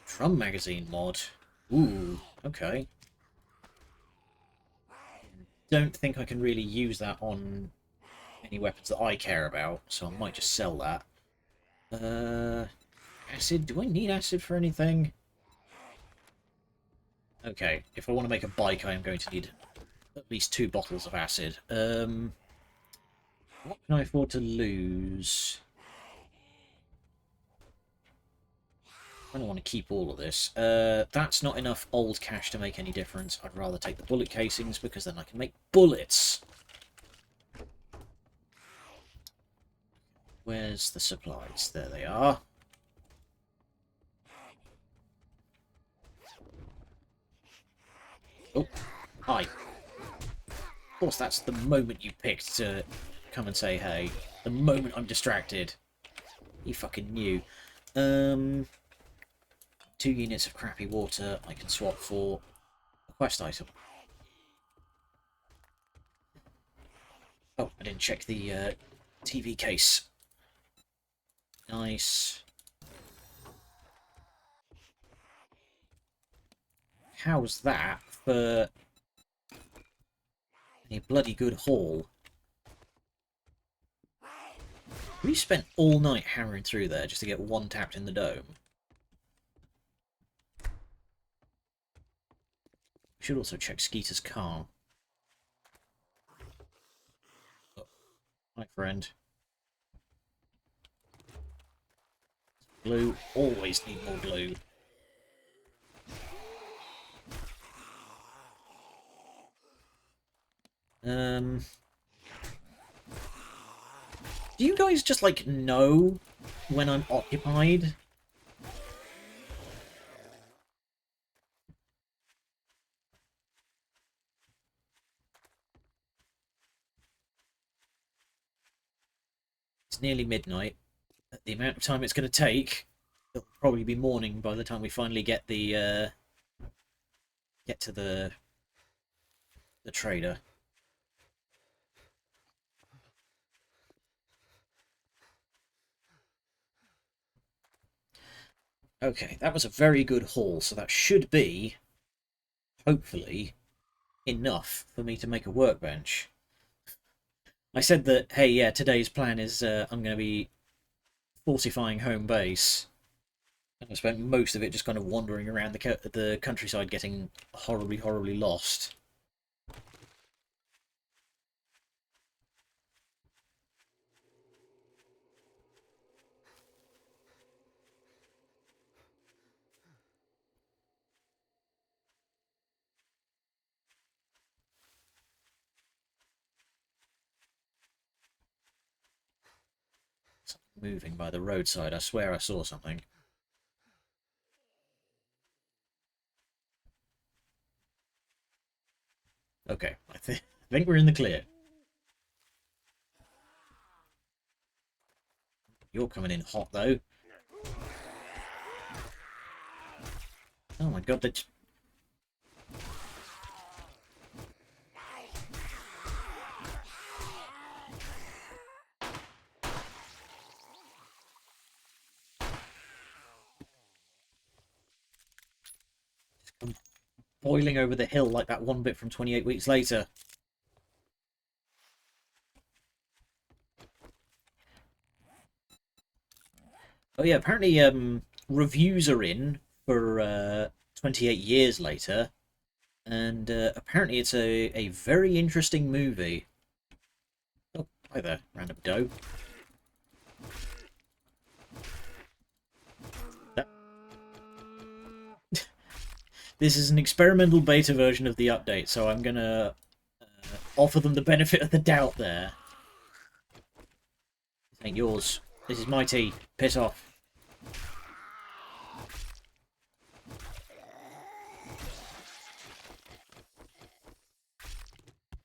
Drum magazine mod. Ooh, okay. Don't think I can really use that on any weapons that I care about, so I might just sell that. Acid? Do I need acid for anything? Okay, if I want to make a bike, I am going to need at least 2 bottles of acid. What can I afford to lose? I don't want to keep all of this. That's not enough old cash to make any difference. I'd rather take the bullet casings because then I can make bullets. Where's the supplies? There they are. Oh, hi. Of course, that's the moment you picked to come and say hey. The moment I'm distracted. You fucking knew. 2 units of crappy water I can swap for a quest item. Oh, I didn't check the TV case. Nice. How's that for a bloody good haul? We spent all night hammering through there just to get one tapped in the dome. We should also check Skeeter's car. Oh, hi, friend. Glue. Always need more glue. Do you guys just, like, know when I'm occupied? It's nearly midnight. The amount of time it's going to take, it'll probably be morning by the time we finally get the, get to the trader. Okay, that was a very good haul, so that should be, hopefully, enough for me to make a workbench. I said that, hey, yeah, today's plan is I'm going to be fortifying home base. And I spent most of it just kind of wandering around the countryside getting horribly, horribly lost. Moving by the roadside. I swear I saw something. Okay, I think we're in the clear. You're coming in hot, though. Oh my god, that's... boiling over the hill like that one bit from 28 Weeks Later. Oh yeah, apparently reviews are in for 28 Years Later, and apparently it's a very interesting movie. Oh, hi there, random doe. This is an experimental beta version of the update, so I'm gonna offer them the benefit of the doubt there. This ain't yours. This is my tea. Piss off.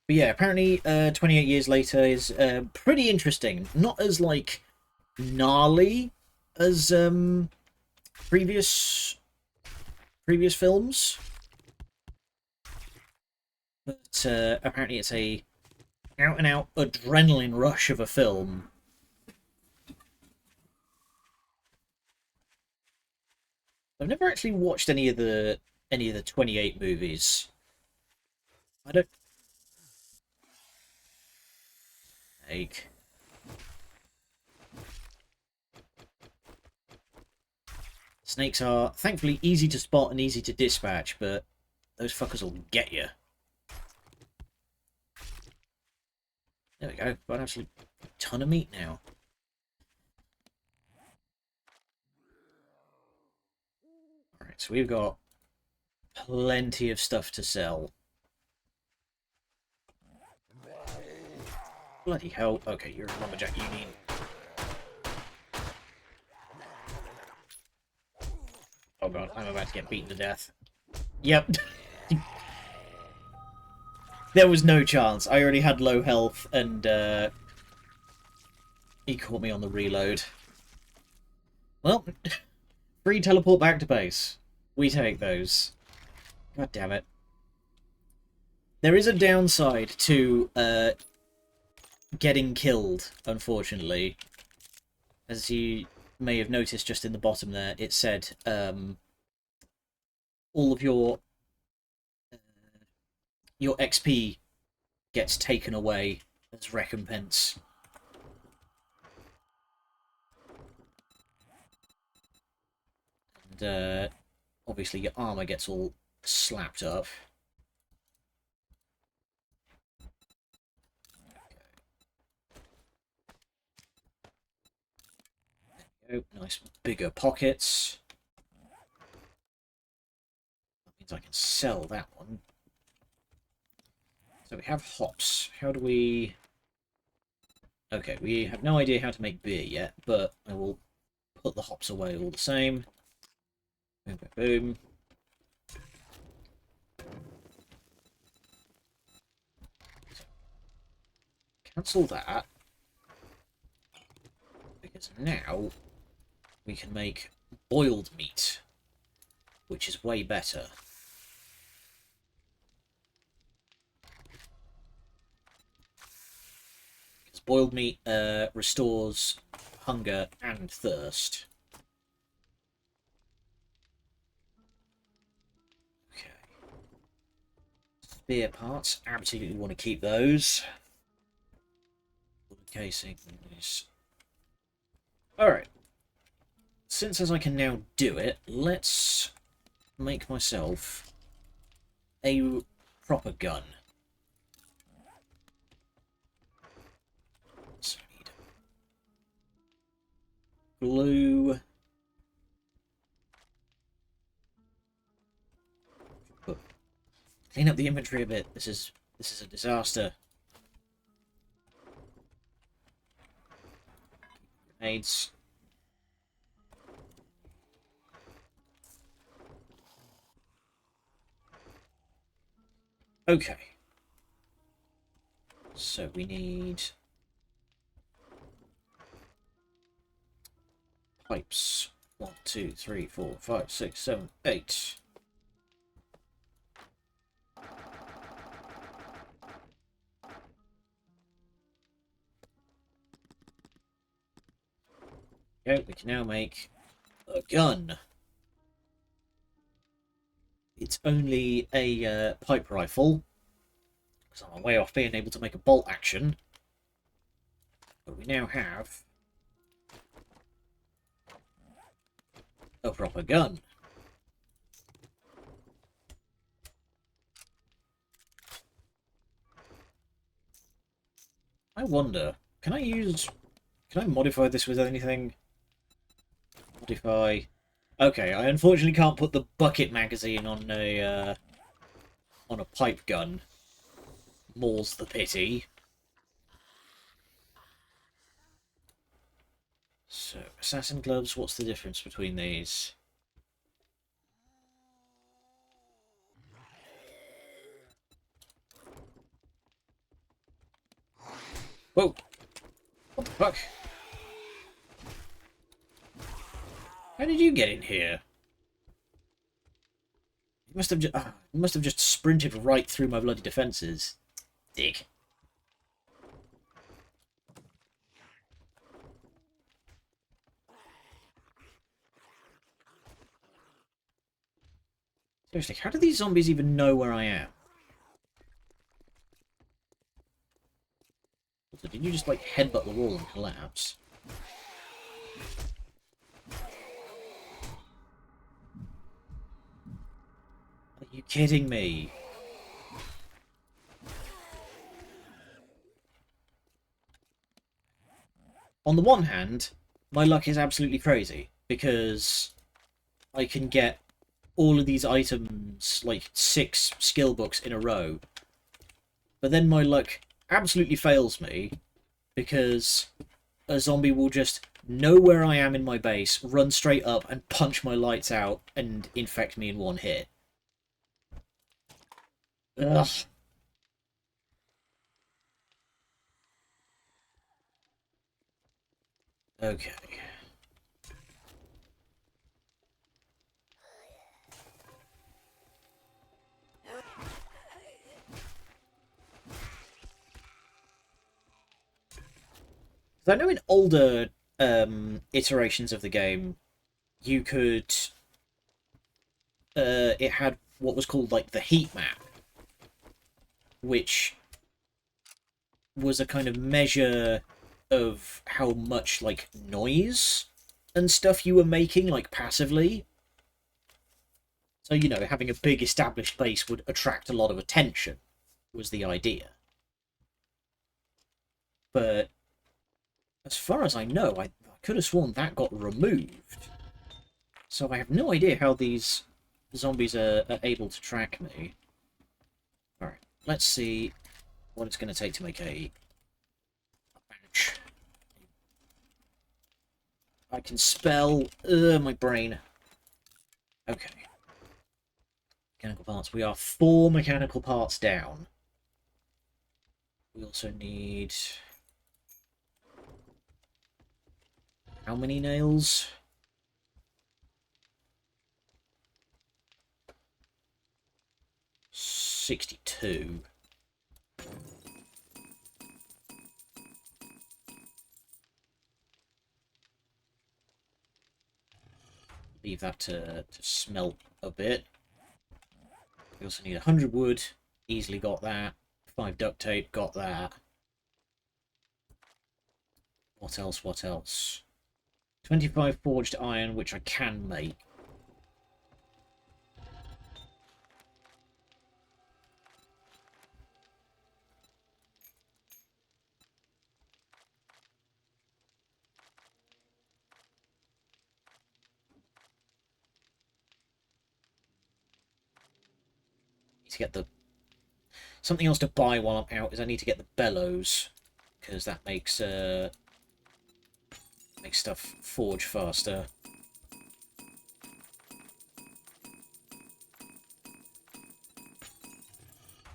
But yeah, apparently 28 Years Later is pretty interesting. Not as, like, gnarly as previous films. But apparently it's a out-and-out adrenaline rush of a film. I've never actually watched any of the 28 movies. I don't... Egg. Snakes are thankfully easy to spot and easy to dispatch, but those fuckers will get you. There we go. Got an absolute ton of meat now. Alright, so we've got plenty of stuff to sell. Bloody hell. Okay, you're a lumberjack, you mean. Oh god, I'm about to get beaten to death. Yep. There was no chance. I already had low health, and he caught me on the reload. Well, free teleport back to base. We take those. God damn it. There is a downside to getting killed, unfortunately. As you may have noticed just in the bottom there, it said all of your XP gets taken away as recompense. And obviously your armor gets all slapped up. There you go. Nice bigger pockets. That means I can sell that one. So we have hops. How do we... Okay, we have no idea how to make beer yet, but I will put the hops away all the same. Boom, boom, boom. Cancel that. Because now we can make boiled meat, which is way better. Because boiled meat restores hunger and thirst. Okay. Spear parts, absolutely want to keep those. Casings. Alright. Since as I can now do it, let's make myself a proper gun. So I need glue. Clean up the inventory a bit. This is a disaster. Grenades. Okay. So we need pipes. 1, 2, 3, 4, 5, 6, 7, 8. Okay, we can now make a gun. It's only a pipe rifle, because I'm way off being able to make a bolt action. But we now have a proper gun. I wonder, can I modify this with anything? Modify. Okay, I unfortunately can't put the bucket magazine on a pipe gun. More's the pity. So, assassin gloves, what's the difference between these? Whoa! What the fuck? How did you get in here? You must have just sprinted right through my bloody defences. Dick. Seriously, how do these zombies even know where I am? Also, did you just, like, headbutt the wall and collapse? Are you kidding me? On the one hand, my luck is absolutely crazy, because I can get all of these items, like 6 skill books in a row. But then my luck absolutely fails me, because a zombie will just know where I am in my base, run straight up, and punch my lights out, and infect me in one hit. Ugh. Okay. I know in older iterations of the game, you could... it had what was called, like, the heat map, which was a kind of measure of how much, like, noise and stuff you were making, like, passively. So, you know, having a big established base would attract a lot of attention, was the idea. But as far as I know, I could have sworn that got removed. So I have no idea how these zombies are able to track me. Alright, let's see what it's going to take to make a match. I can spell... my brain. Okay. Mechanical parts. We are 4 mechanical parts down. We also need... how many nails? 62. Leave that to smelt a bit. We also need 100 wood. Easily got that. 5 duct tape. Got that. What else? What else? 25 forged iron, which I can make. Need to get the... something else to buy while I'm out is I need to get the bellows, because that makes makes stuff forge faster.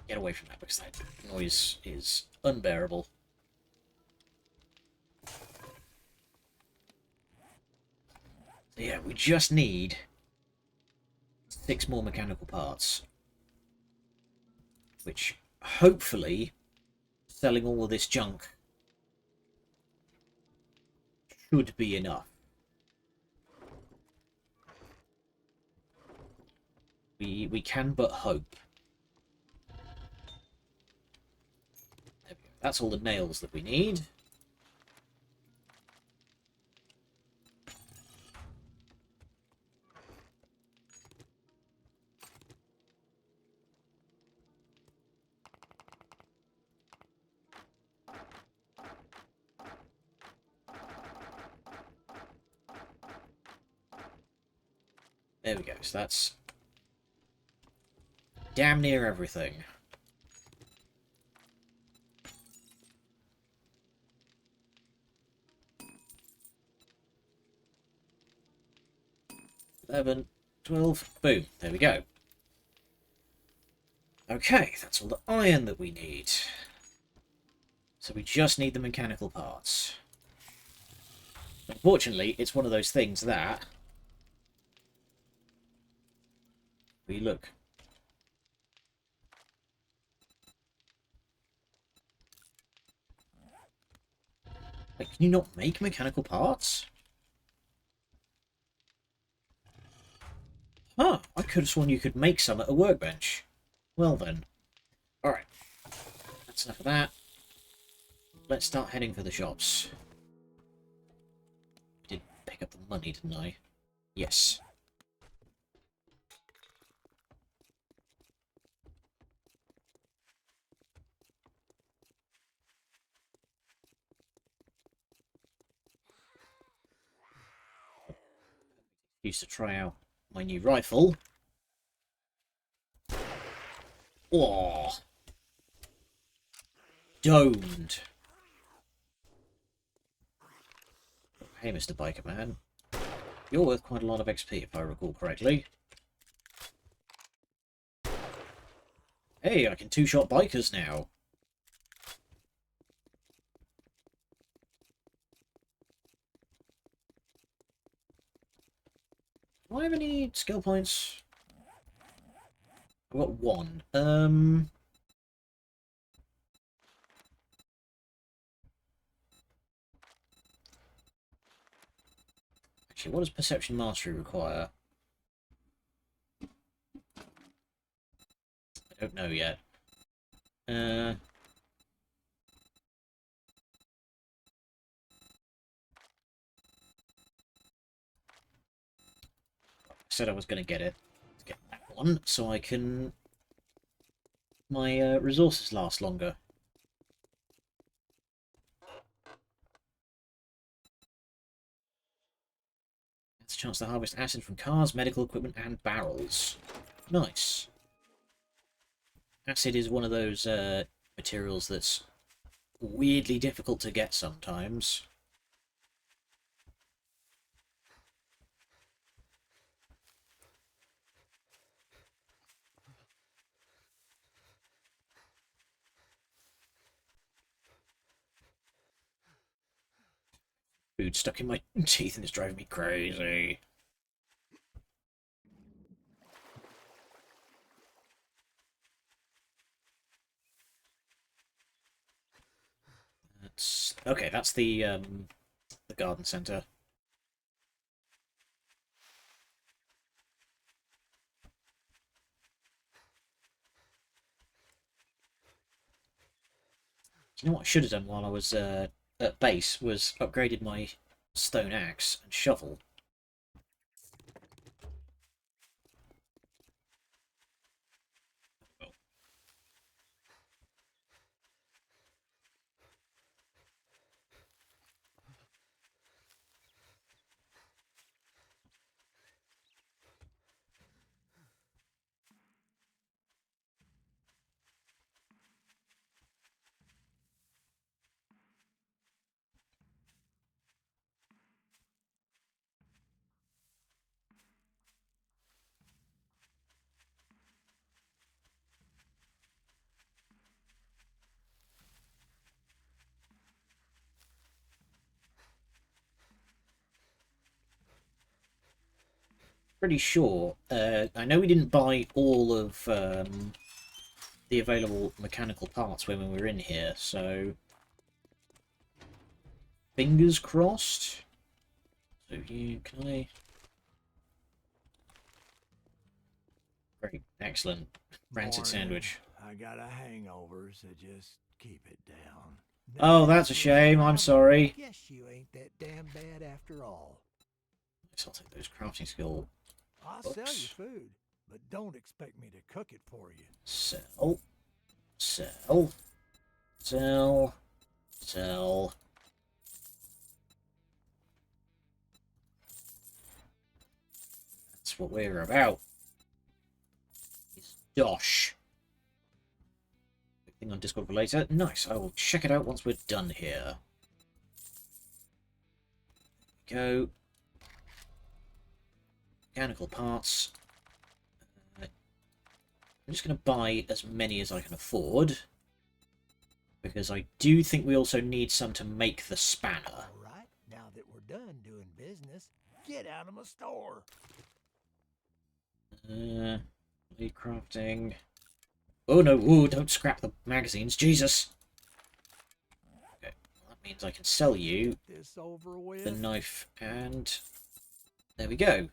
Get away from that because that noise is unbearable. So yeah, we just need 6 more mechanical parts, which hopefully selling all of this junk should be enough. We can but hope. There we go. That's all the nails that we need. There we go. So that's damn near everything. $11, $12, boom. There we go. Okay, that's all the iron that we need. So we just need the mechanical parts. Unfortunately, it's one of those things that... we look. Like, can you not make mechanical parts? Huh, I could have sworn you could make some at a workbench. Well then. Alright. That's enough of that. Let's start heading for the shops. I did pick up the money, didn't I? Yes. Used to try out my new rifle. Oh, domed. Hey, Mr. Biker Man. You're worth quite a lot of XP, if I recall correctly. Hey, I can two-shot bikers now. Do I have any skill points? I've got 1. Actually, what does Perception Mastery require? I don't know yet. I said I was going to get it. Let's get that one so I can... my resources last longer. It's a chance to harvest acid from cars, medical equipment, and barrels. Nice. Acid is one of those materials that's weirdly difficult to get sometimes. Food stuck in my teeth and it's driving me crazy. That's okay. That's the garden centre. You know what I should have done while I was at base was upgraded my stone axe and shovel. Pretty sure. I know we didn't buy all of the available mechanical parts when we were in here, so fingers crossed. So can I? Great, excellent. Rancid sandwich. I got a hangover, so just keep it down. Oh, that's a shame. I'm sorry. Guess you ain't that damn bad after all. Guess I'll take those crafting skill. I'll sell you food, but don't expect me to cook it for you. Sell. Sell. Sell. Sell. That's what we're about. Is Dosh. Big thing on Discord for later. Nice. I will check it out once we're done here. Go. Mechanical parts. I'm just going to buy as many as I can afford. Because I do think we also need some to make the spanner. All right, now that we're done doing business, get out of my store. Lead crafting. Oh no, ooh, don't scrap the magazines, Jesus! Okay, well, that means I can sell you This over with. the knife, and there we go.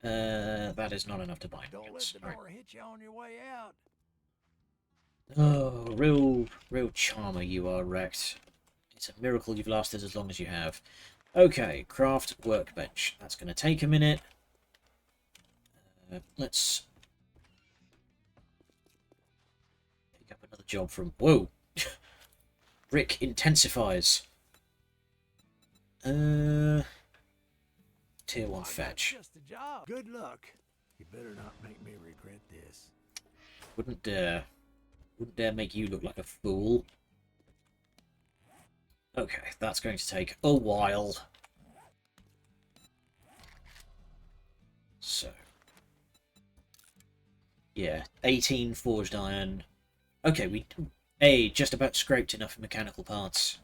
That is not enough to buy. Don't let the door hit you on your way out. Oh, real charmer you are, Wrecked. It's a miracle you've lasted as long as you have. Okay, craft workbench. That's going to take a minute. Let's pick up another job from... Whoa! Brick intensifies. Tier 1 fetch. Just a job. Good luck. You better not make me regret this. Wouldn't dare. Wouldn't dare make you look like a fool. Okay, that's going to take a while. So. Yeah, 18 forged iron. Okay, we just about scraped enough mechanical parts.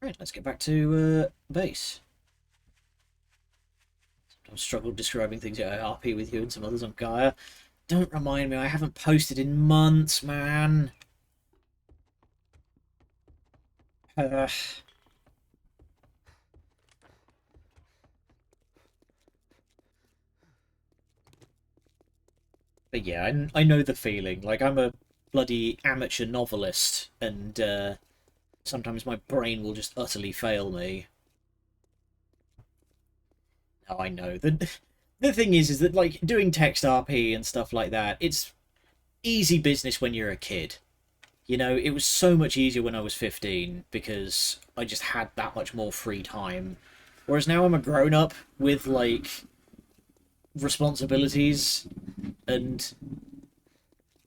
Right, let's get back to base. I've struggled describing things at RP with you and some others on Gaia. Don't remind me, I haven't posted in months, man. But yeah, I know the feeling. Like, I'm a bloody amateur novelist, and sometimes my brain will just utterly fail me. No, I know. The thing is that, like, doing text RP and stuff like that, it's easy business when you're a kid. You know, it was so much easier when I was 15 because I just had that much more free time. Whereas now I'm a grown-up with, like, responsibilities and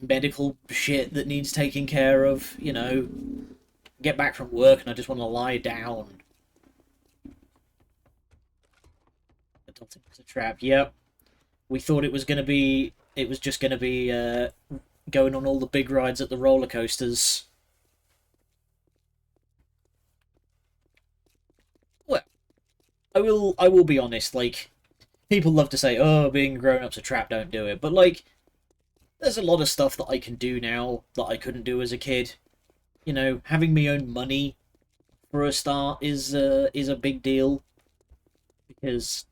medical shit that needs taking care of, you know. Get back from work and I just want to lie down. I don't think it's a trap. Yep. We thought it was going to be... It was just going to be going on all the big rides at the roller coasters. Well, I will be honest, like, people love to say, oh, being grown-up's a trap, don't do it. But, like, there's a lot of stuff that I can do now that I couldn't do as a kid. You know, having my own money for a start is a big deal. Because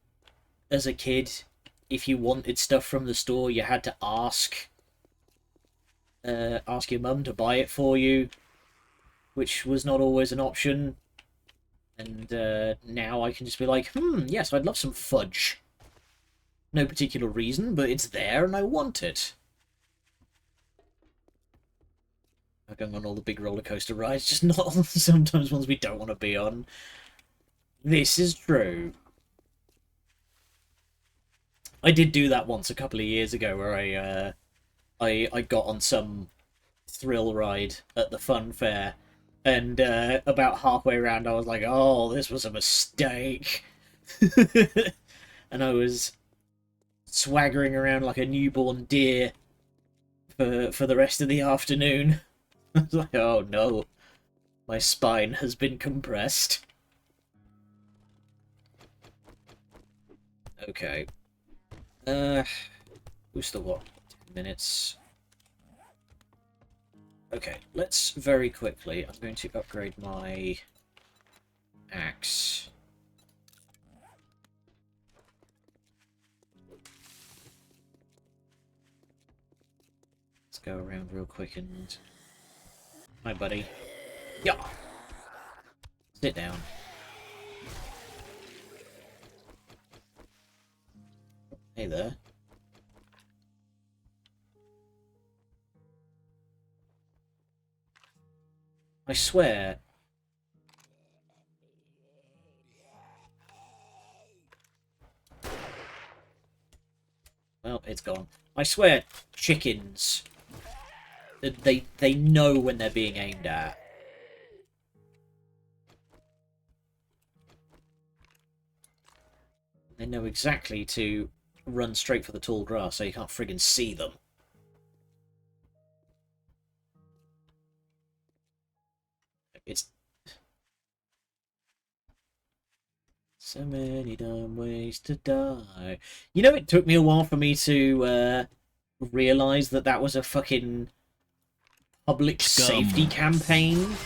as a kid, if you wanted stuff from the store, you had to ask your mum to buy it for you, which was not always an option. And now I can just be like, yes, I'd love some fudge. No particular reason, but it's there and I want it. I'm going on all the big roller coaster rides, just not on sometimes ones we don't want to be on. This is true. I did do that once a couple of years ago, where I got on some thrill ride at the fun fair, and about halfway around I was like, oh, this was a mistake. And I was swaggering around like a newborn deer for the rest of the afternoon. I was like, oh no, my spine has been compressed. Okay. We've still got 10 minutes. Okay, let's very quickly, I'm going to upgrade my axe. Let's go around real quick and... Hi, buddy. Yeah. Sit down. Hey there. I swear... Well, it's gone. I swear, chickens... They know when they're being aimed at. They know exactly to run straight for the tall grass so you can't friggin' see them. It's... So many dumb ways to die. You know, it took me a while for me to realise that that was a fucking public safety campaign.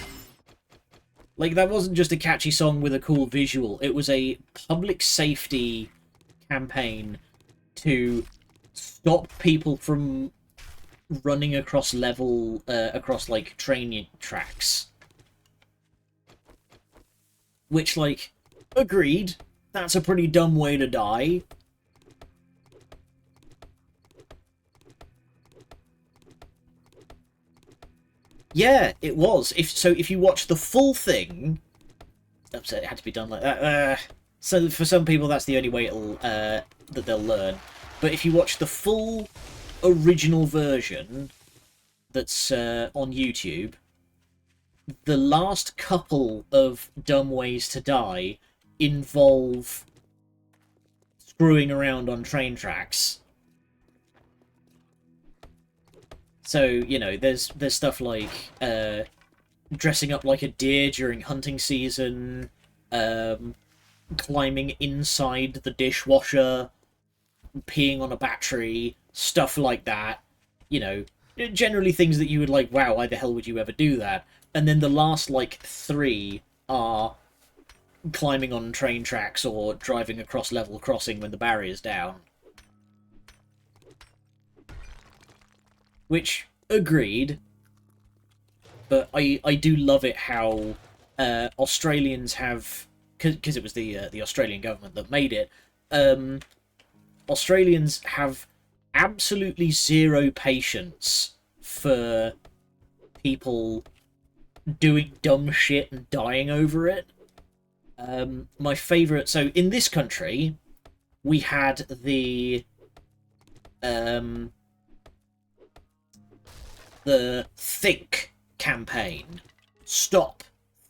Like, that wasn't just a catchy song with a cool visual. It was a public safety campaign to stop people from running across across, like, train tracks. Which, like, agreed, that's a pretty dumb way to die. Yeah, it was. If you watch the full thing, upset it had to be done like that. So for some people, that's the only way it'll that they'll learn. But if you watch the full original version that's on YouTube, the last couple of dumb ways to die involve screwing around on train tracks. So, you know, there's stuff like dressing up like a deer during hunting season, climbing inside the dishwasher, peeing on a battery, stuff like that. You know, generally things that you would like, wow, why the hell would you ever do that? And then the last, like, 3 are climbing on train tracks or driving across level crossing when the barrier's down. Which, agreed. But I do love it how Australians have... Because it was the Australian government that made it. Australians have absolutely zero patience for people doing dumb shit and dying over it. My favourite... So, in this country, we had the Think campaign. Stop.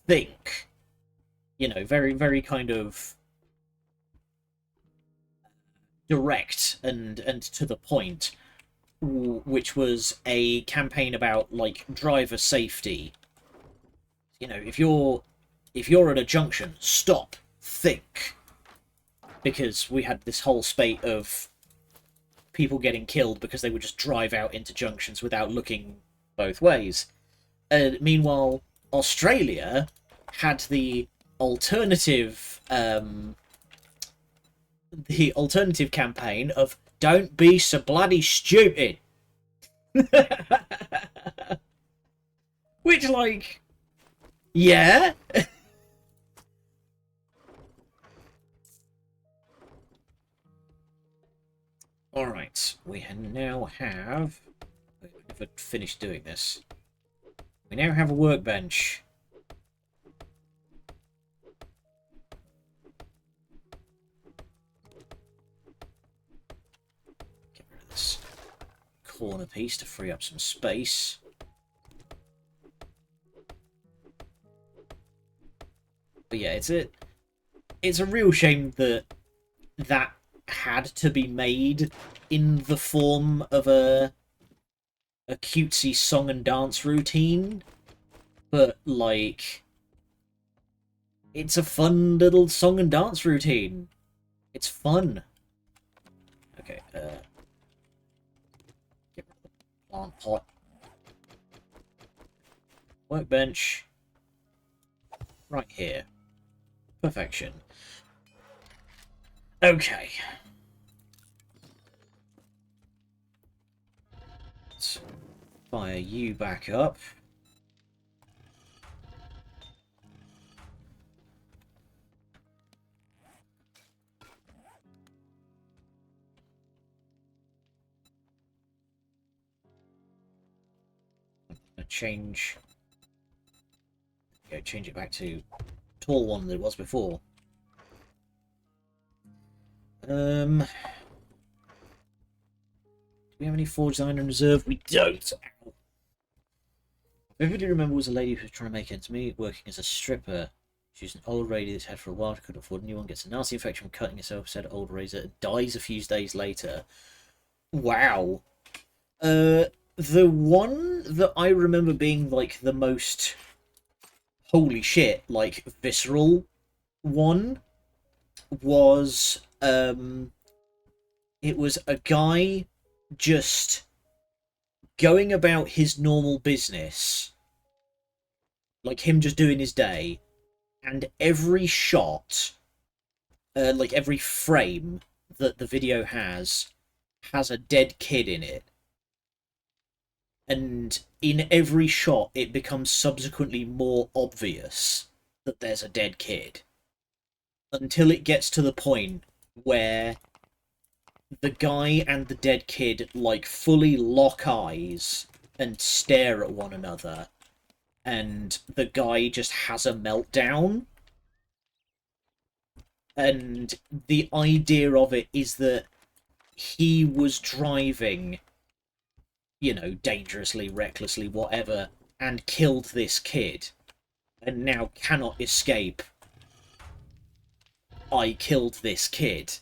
Think. You know, very, very kind of direct and to the point, which was a campaign about, like, driver safety. You know, if you're at a junction, stop, think. Because we had this whole spate of people getting killed because they would just drive out into junctions without looking both ways. Meanwhile, Australia had the alternative campaign of don't be so bloody stupid. Which, like, yeah. Alright, we now have... If I'd finished doing this. We now have a workbench. Get rid of this corner piece to free up some space. But yeah, it's a real shame that that had to be made in the form of a cutesy song and dance routine, but, like, it's a fun little song and dance routine. It's fun. Okay, get rid of the plant pot. Workbench. Right here. Perfection. Okay. Let's fire you back up. Change it back to tall one that it was before. Do we have any forged iron in reserve? We don't. I vividly remember was a lady who was trying to make ends meet, working as a stripper. She was an old lady that's had for a while, couldn't afford a new one, gets a nasty infection from cutting herself, said old razor, dies a few days later. Wow. The one that I remember being, like, the most holy shit, like, visceral one was, it was a guy just going about his normal business, like him just doing his day, and every shot, like every frame that the video has a dead kid in it. And in every shot, it becomes subsequently more obvious that there's a dead kid. Until it gets to the point where the guy and the dead kid, like, fully lock eyes and stare at one another. And the guy just has a meltdown. And the idea of it is that he was driving, you know, dangerously, recklessly, whatever, and killed this kid, and now cannot escape. I killed this kid.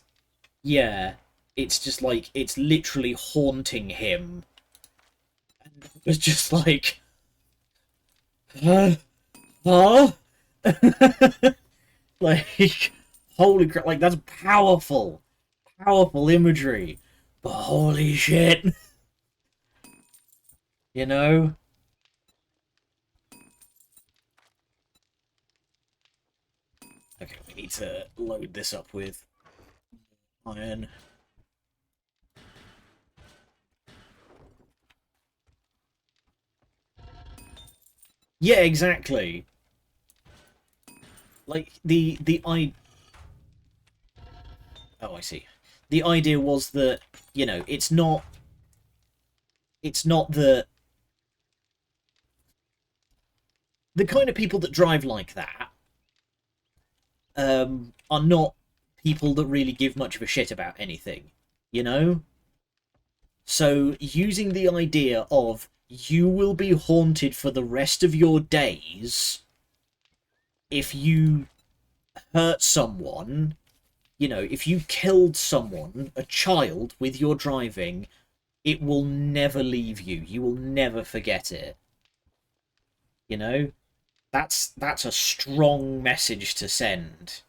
Yeah, it's just like, it's literally haunting him. And it's just like, huh? Like, holy crap, like, that's powerful. powerful imagery, but holy shit. You know? Okay, we need to load this up with iron. Yeah, exactly. Like oh, I see. The idea was that, you know, it's not the kind of people that drive like that are not people that really give much of a shit about anything, you know? So using the idea of you will be haunted for the rest of your days if you hurt someone, you know, if you killed someone, a child, with your driving, it will never leave you. You will never forget it. You know? That's a strong message to send.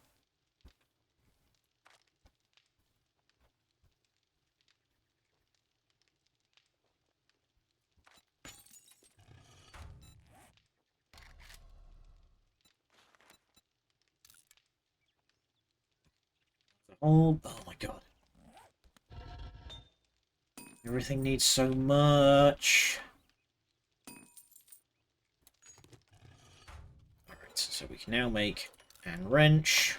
Oh my god. Everything needs so much. Alright, so we can now make an wrench.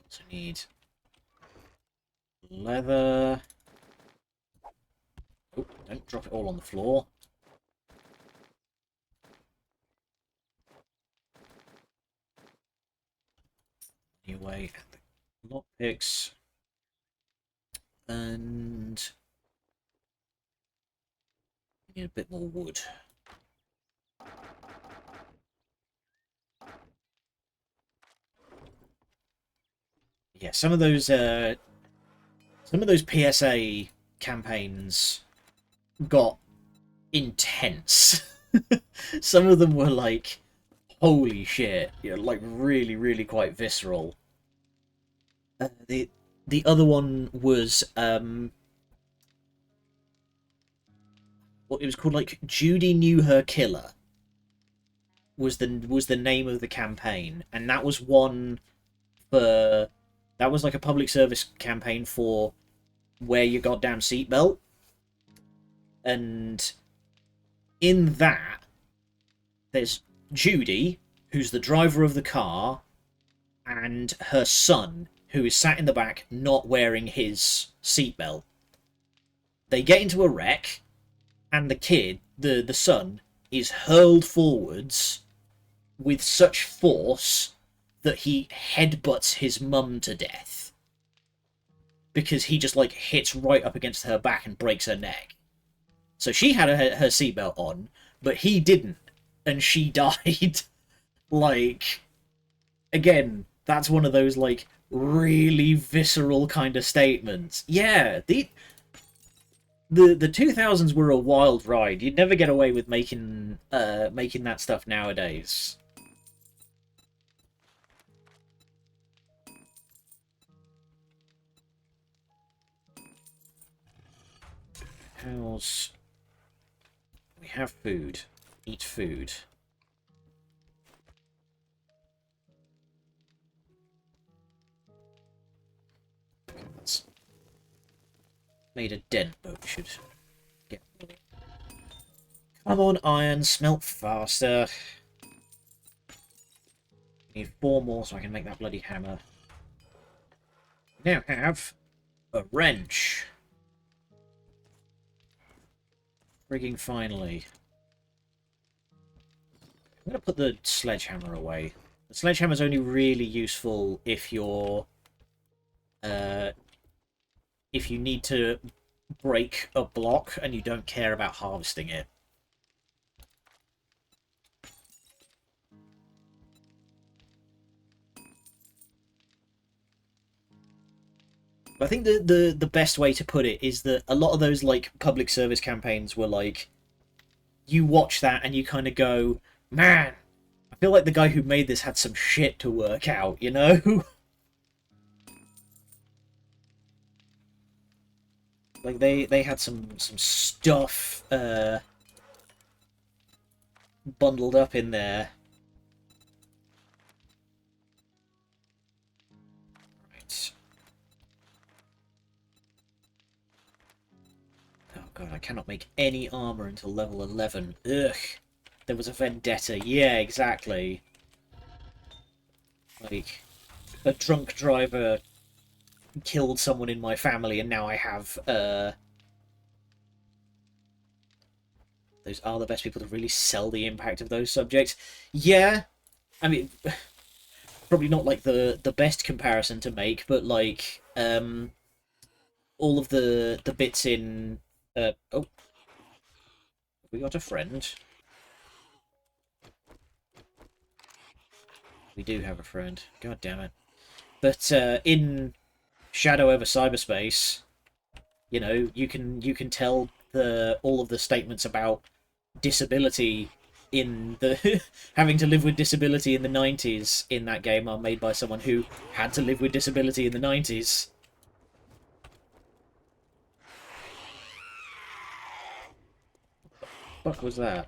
Also need leather. Oh, don't drop it all on the floor. Anyway, lockpicks. And need a bit more wood. Yeah, some of those PSA campaigns got intense. Some of them were like, holy shit, you know, like really, really quite visceral. The other one was what it was called, like Judy Knew Her Killer was the name of the campaign, and that was one for that was like a public service campaign for wear your goddamn seatbelt. And in that, there's Judy, who's the driver of the car, and her son, who is sat in the back not wearing his seatbelt. They get into a wreck, and the kid, the son, is hurled forwards with such force that he headbutts his mum to death. Because he just, like, hits right up against her back and breaks her neck. So she had her seatbelt on, but he didn't, and she died. Like, again, that's one of those, like, really visceral kind of statements. Yeah, the 2000s were a wild ride. You'd never get away with making that stuff nowadays. How's... We have food. Eat food. That's made a dent, but we should get... Come on, iron, smelt faster. Need 4 more so I can make that bloody hammer. We now have a wrench. Frigging finally. I'm going to put the sledgehammer away. The sledgehammer's only really useful if you're... if you need to break a block and you don't care about harvesting it. I think the best way to put it is that a lot of those, like, public service campaigns were like, you watch that and you kind of go, man, I feel like the guy who made this had some shit to work out, you know? Like, they had some stuff, bundled up in there. Right. Oh god, I cannot make any armor until level 11. Ugh. There was a vendetta. Yeah, exactly. Like, a drunk driver killed someone in my family, and now I have, those are the best people to really sell the impact of those subjects. Yeah, I mean, probably not, like, the best comparison to make, but, like, all of the bits in, oh, we got a friend. We do have a friend. God damn it. But in Shadow over Cyberspace, you know, you can tell all of the statements about disability in the having to live with disability in the 90s in that game are made by someone who had to live with disability in the 90s. What the fuck was that?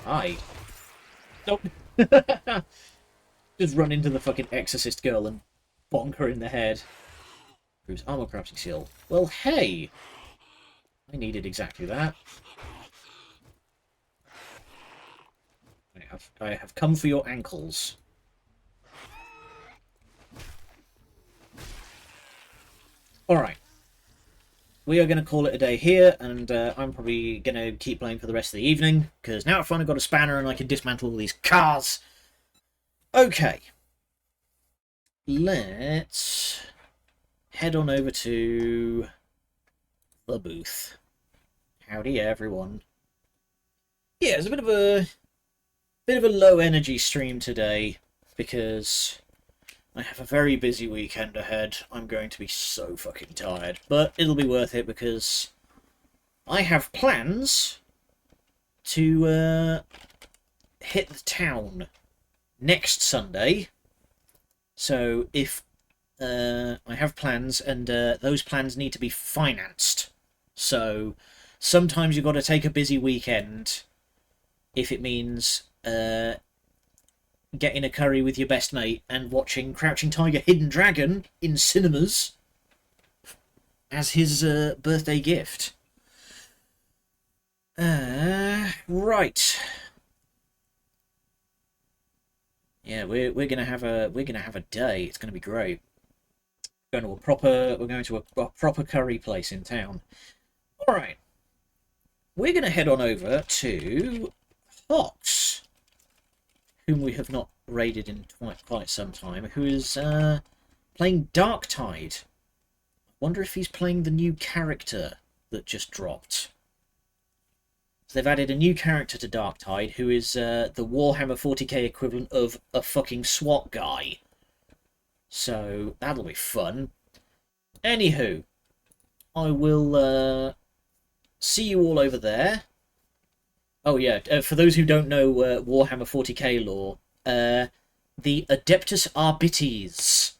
Hi. Nope. Just run into the fucking exorcist girl and bonk her in the head. Proves armor crafting skill. Well, hey! I needed exactly that. I have come for your ankles. Alright. We are going to call it a day here, and I'm probably going to keep playing for the rest of the evening, because now I've finally got a spanner and I can dismantle all these cars. Okay. Let's head on over to the booth. Howdy, everyone. Yeah, it's a bit of a low energy stream today because I have a very busy weekend ahead. I'm going to be so fucking tired, but it'll be worth it because I have plans to hit the town next Sunday. So if I have plans, and those plans need to be financed. So sometimes you've got to take a busy weekend if it means getting a curry with your best mate and watching Crouching Tiger, Hidden Dragon in cinemas as his birthday gift. Right. Yeah, we're gonna have a day. It's gonna be great. We're going to a proper curry place in town. All right. We're gonna head on over to Fox, whom we have not raided in quite some time, who is playing Darktide. I wonder if he's playing the new character that just dropped. So they've added a new character to Darktide, who is the Warhammer 40k equivalent of a fucking SWAT guy. So that'll be fun. Anywho, I will see you all over there. Oh yeah, for those who don't know Warhammer 40k lore, the Adeptus Arbites,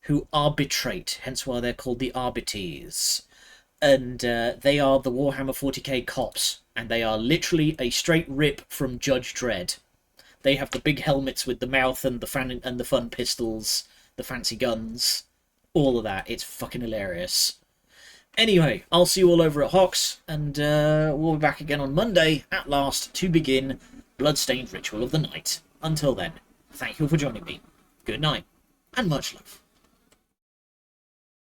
who arbitrate, hence why they're called the Arbites. And they are the Warhammer 40k cops, and they are literally a straight rip from Judge Dredd. They have the big helmets with the mouth and the fun pistols, the fancy guns, all of that. It's fucking hilarious. Anyway, I'll see you all over at Hox, and we'll be back again on Monday, at last, to begin Bloodstained Ritual of the Night. Until then, thank you for joining me. Good night, and much love.